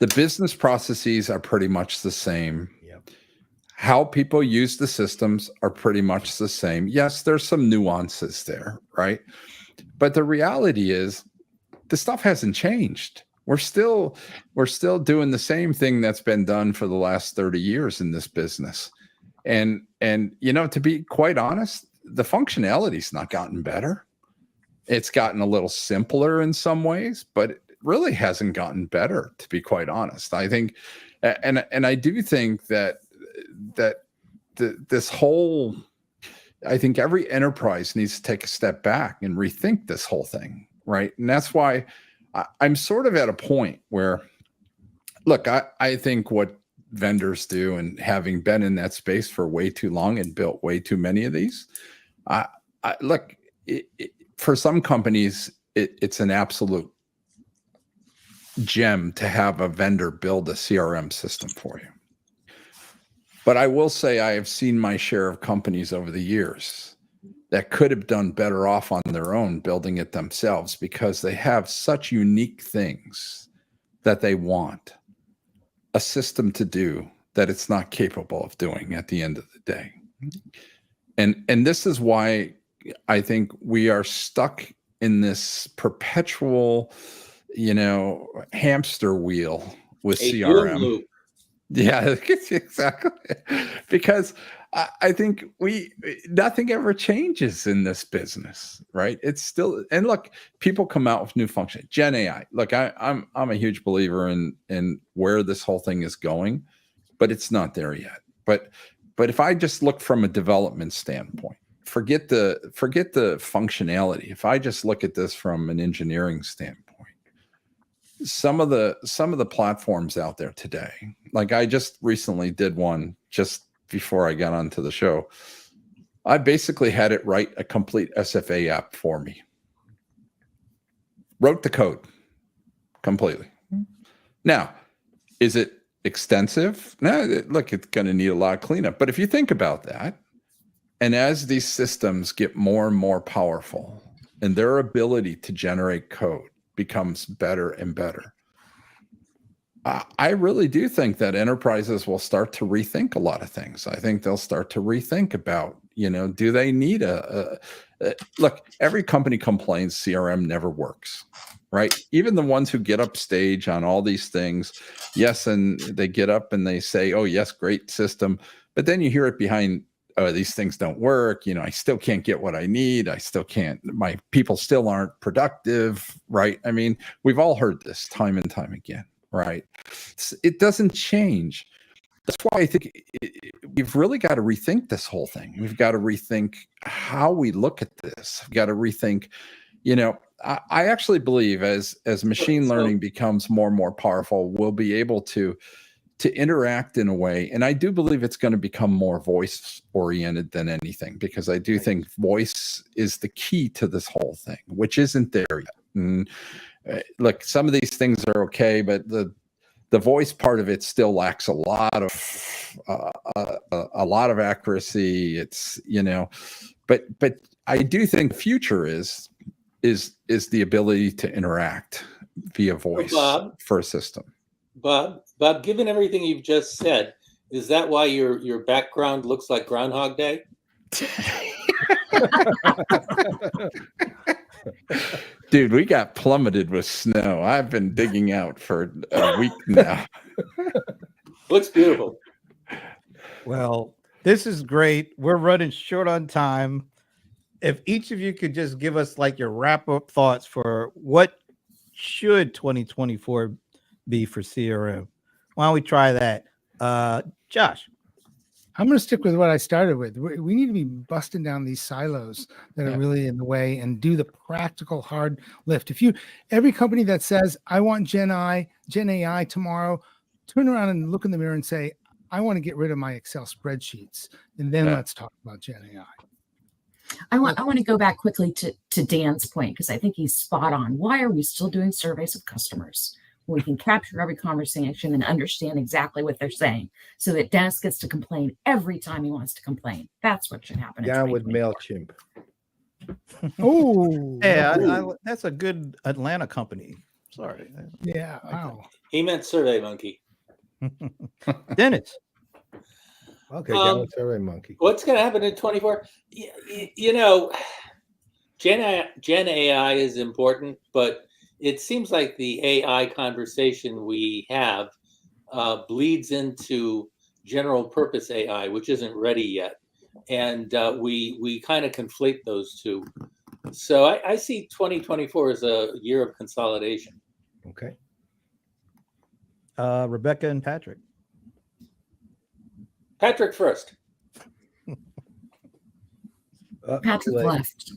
The business processes are pretty much the same. Yep. How people use the systems are pretty much the same. Yes, there's some nuances there, right? But the reality is the stuff hasn't changed. We're still doing the same thing that's been done for the last 30 years in this business. And to be quite honest, the functionality's not gotten better. It's gotten a little simpler in some ways, but it really hasn't gotten better, to be quite honest. I think, and I do think that this whole, I think every enterprise needs to take a step back and rethink this whole thing, right? And that's why I'm sort of at a point where, look, I think what vendors do, and having been in that space for way too long and built way too many of these, look, for some companies, it's an absolute gem to have a vendor build a CRM system for you. But I will say I have seen my share of companies over the years that could have done better off on their own building it themselves, because they have such unique things that they want a system to do that it's not capable of doing at the end of the day. And this is why I think we are stuck in this perpetual, hamster wheel with CRM. Loop. Yeah, exactly. Because I think nothing ever changes in this business, right? It's still, and look, people come out with new function. Gen AI. Look, I'm a huge believer in where this whole thing is going, but it's not there yet. But if I just look from a development standpoint, forget the functionality. If I just look at this from an engineering standpoint, some of the platforms out there today, like I just recently did one just before I got onto the show. I basically had it write a complete SFA app for me. Wrote the code completely. Now, is it extensive? No, look, it's going to need a lot of cleanup. But if you think about that, and as these systems get more and more powerful and their ability to generate code becomes better and better, I really do think that enterprises will start to rethink a lot of things. I think they'll start to rethink about, do they need look, every company complains CRM never works, right? Even the ones who get up stage on all these things, yes, and they get up and they say, oh, yes, great system. But then you hear it behind, oh, these things don't work. I still can't get what I need. I still can't, my people still aren't productive, right? I mean, we've all heard this time and time again, right? It doesn't change. That's why I think we've really got to rethink this whole thing. We've got to rethink how we look at this. We've got to rethink, I actually believe as machine learning becomes more and more powerful, we'll be able to interact in a way. And I do believe it's going to become more voice oriented than anything, because I do think voice is the key to this whole thing, which isn't there yet. And look, some of these things are okay, but the voice part of it still lacks a lot of accuracy. It's, but I do think the future is the ability to interact via voice for a system. Bob, given everything you've just said, is that why your background looks like Groundhog Day? Dude, we got plummeted with snow. I've been digging out for a week now. Looks beautiful. Well, this is great. We're running short on time. If each of you could just give us like your wrap-up thoughts for what should 2024 be for CRM. Why don't we try that? Josh. I'm going to stick with what I started with. We need to be busting down these silos that are really in the way and do the practical hard lift. Every company that says, I want Gen AI tomorrow, turn around and look in the mirror and say, I want to get rid of my Excel spreadsheets. And then let's talk about Gen AI. I want to go back quickly to Dan's point, because I think he's spot on. Why are we still doing surveys of customers? We can capture every conversation and understand exactly what they're saying, so that Dennis gets to complain every time he wants to complain. That's what should happen. Down with MailChimp. Oh, yeah, that's a good Atlanta company. Sorry. Yeah. Wow. He meant Survey Monkey. Dennis. Okay, down with Survey Monkey. What's going to happen in 24? Gen AI is important, but it seems like the AI conversation we have bleeds into general purpose AI, which isn't ready yet. And we kind of conflate those two. So I see 2024 as a year of consolidation. Okay. Rebecca and Patrick. Patrick first. Patrick left.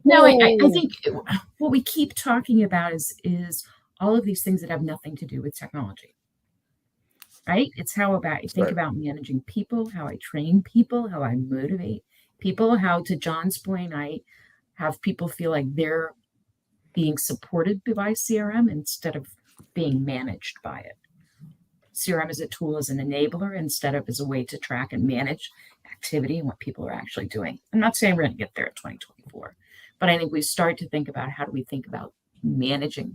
No, I think what we keep talking about is all of these things that have nothing to do with technology, right? It's how about you think about managing people, how I train people, how I motivate people, how, to John's point, I have people feel like they're being supported by CRM instead of being managed by it. CRM as a tool, as an enabler, instead of as a way to track and manage activity and what people are actually doing. I'm not saying we're going to get there at 2024, but I think we start to think about how do we think about managing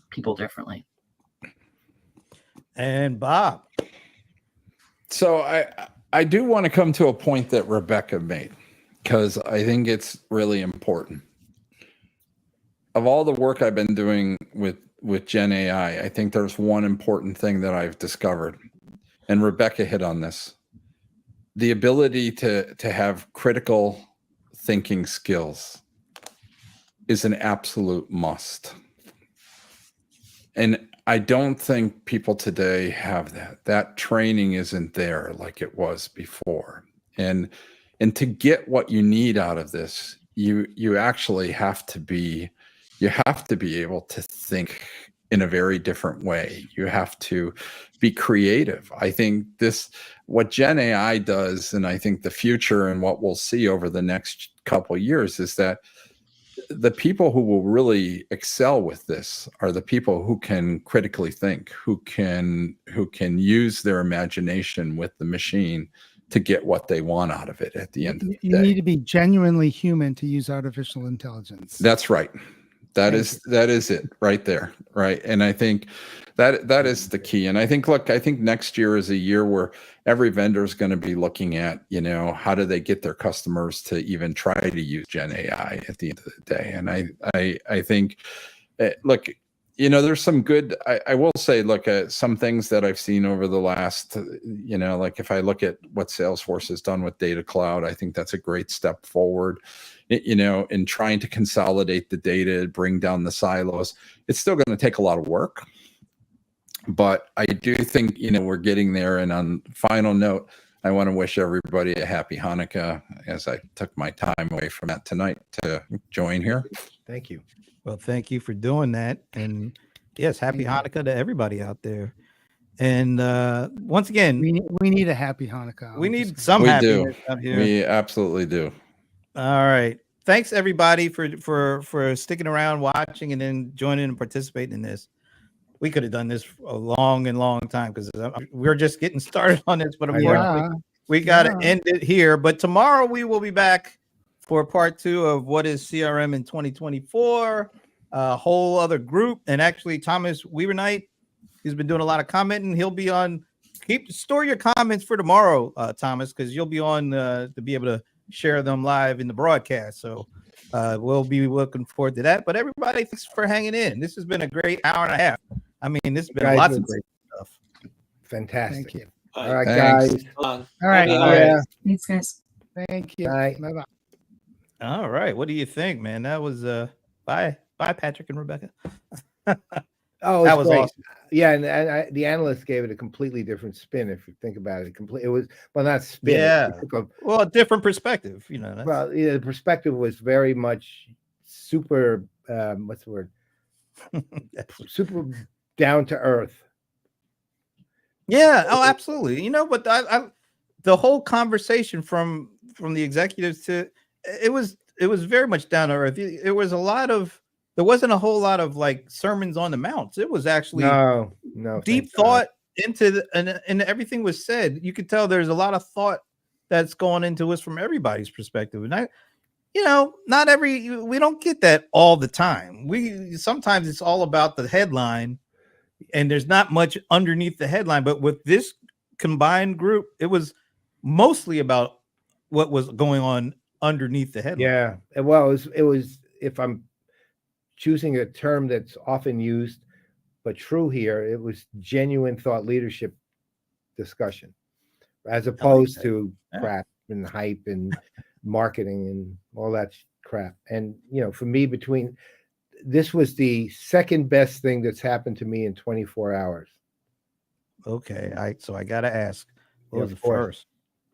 people differently. And Bob. So I do want to come to a point that Rebecca made, because I think it's really important. Of all the work I've been doing with Gen AI, I think there's one important thing that I've discovered, and Rebecca hit on this: the ability to have critical thinking skills is an absolute must. And I don't think people today have that. That training isn't there like it was before. And to get what you need out of this, you actually have to be able to think in a very different way. You have to be creative. I think what Gen AI does, and I think the future and what we'll see over the next couple of years, is that the people who will really excel with this are the people who can critically think, who can use their imagination with the machine to get what they want out of it at the end of the You day. need to be genuinely human to use artificial intelligence. That's right. That is it right there. Right. And I think that is the key. And I think, look, I think next year is a year where every vendor is going to be looking at, how do they get their customers to even try to use Gen AI at the end of the day. And I think, look, there's some good, I will say, look, some things that I've seen over the last, like if I look at what Salesforce has done with Data Cloud, I think that's a great step forward, in trying to consolidate the data, bring down the silos. It's still going to take a lot of work, but I do think, we're getting there. And on final note, I want to wish everybody a happy Hanukkah as I took my time away from that tonight to join here. Thank you. Well, thank you for doing that. And yes, happy Hanukkah to everybody out there. And once again, we need a happy Hanukkah. We need some happiness out here. We absolutely do. All right. Thanks everybody for sticking around, watching, and then joining and participating in this. We could have done this a long time because we're just getting started on this, but unfortunately, we got to end it here. But tomorrow we will be back for part 2 of what is CRM in 2024, a whole other group. And actually, Thomas Weavernight, he's been doing a lot of commenting. He'll be on. Store your comments for tomorrow, Thomas, because you'll be on to be able to share them live in the broadcast. So we'll be looking forward to that. But everybody, thanks for hanging in. This has been a great hour and a half. I mean, this has been lots of great stuff. Fantastic. Thank you. All right, Thanks. guys. All right. Yeah. Thanks, guys. Thank you. Bye. Bye-bye. All right. What do you think, man? That was bye, Patrick and Rebecca. Oh, that was great. awesome. Yeah, and the analyst gave it a completely different spin. If you think about it, it was not spin. Yeah. It took Well, a different perspective, that's... Well, yeah, the perspective was very much super. What's the word? Super down to earth. Yeah. Oh, absolutely. But the whole conversation from the executives to it was very much down to earth. There wasn't a whole lot of like sermons on the mounts. It was actually no deep thought into and everything was said. You could tell there's a lot of thought that's going into us from everybody's perspective. And we don't get that all the time. Sometimes it's all about the headline and there's not much underneath the headline. But with this combined group, it was mostly about what was going on underneath the headline. Yeah. Well, it was if I'm choosing a term that's often used, but true here, it was genuine thought leadership discussion, as opposed to crap and hype and marketing and all that crap. And, for me, this was the second best thing that's happened to me in 24 hours. Okay. So I got to ask, what was the course. first?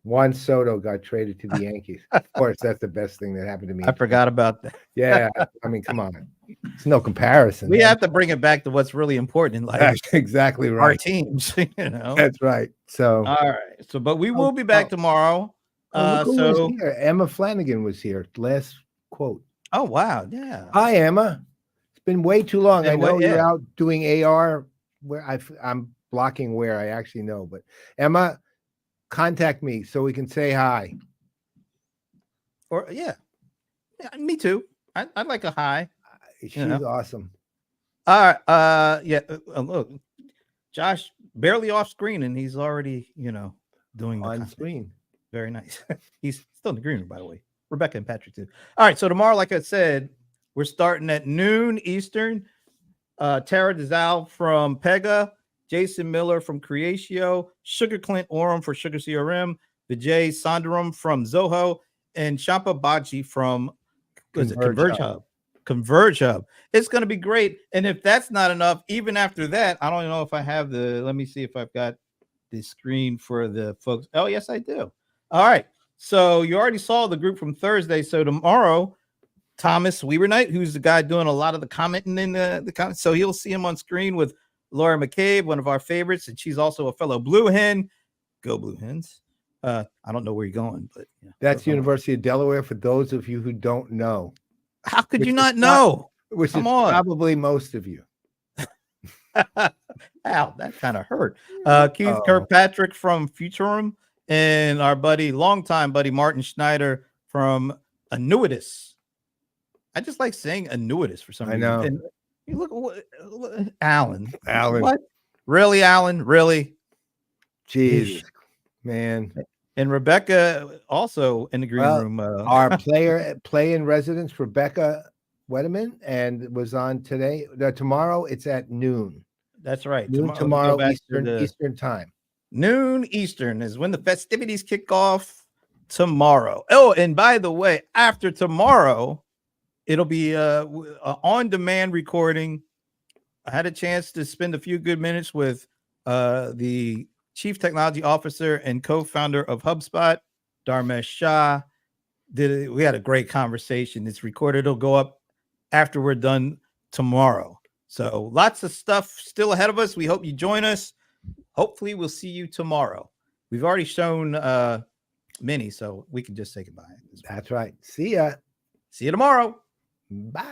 Juan Soto got traded to the Yankees. Of course, that's the best thing that happened to me. I forgot about that. Yeah. I mean, come on. It's no comparison. We have to bring it back to what's really important in life. That's exactly right. Our teams, That's right. So, all right. So, but we will be back tomorrow. Look who was here. Emma Flanagan was here. Last quote. Oh, wow. Yeah. Hi, Emma. It's been way too long. I know you're yeah. out doing AR where I'm blocking where I actually know, but Emma, contact me so we can say hi. Or yeah, me too. I'd like a hi. She's awesome. All right. Yeah. Look, Josh barely off screen, and he's already doing the On content. screen. Very nice. He's still in the green room, by the way. Rebecca and Patrick too. All right. So tomorrow, like I said, we're starting at noon Eastern. Tara Dizal from Pega, Jason Miller from Creatio, Sugar Clint Oram for Sugar CRM, Vijay Sundaram from Zoho, and Shampa Baji from Converge Hub. Converge Hub. It's going to be great. And if that's not enough, even after that, I don't know if I have let me see if I've got the screen for the folks. Oh, yes, I do. All right. So you already saw the group from Thursday. So tomorrow, Thomas Weavernight, who's the guy doing a lot of the commenting in the comments. So you'll see him on screen with Laura McCabe, one of our favorites, and she's also a fellow Blue Hen. Go Blue Hens. I don't know where you're going, but that's University of Delaware for those of you who don't know. How could Which you is not not- know? which Come is on. probably most of you. Ow, that kind of hurt. Keith Oh. Kirkpatrick from Futurum and our buddy, longtime buddy, Martin Schneider from Annuitus. I just like saying Annuitus for some I reason. know. And you look, Alan. Alan. What? Really, Alan? Really? Jesus, man. And Rebecca also in the green Well, room. Our play in residence, Rebecca Wetterman, and was on today. Tomorrow it's at noon. That's right. Noon Let me go tomorrow back to Eastern time. Noon Eastern is when the festivities kick off tomorrow. Oh, and by the way, after tomorrow, it'll be a on-demand recording. I had a chance to spend a few good minutes with the Chief Technology Officer and co-founder of HubSpot, Dharmesh Shah. We had a great conversation. It's recorded. It'll go up after we're done tomorrow. So lots of stuff still ahead of us. We hope you join us. Hopefully we'll see you tomorrow. We've already shown many, so we can just say goodbye. That's right. See ya. See you tomorrow. Bye.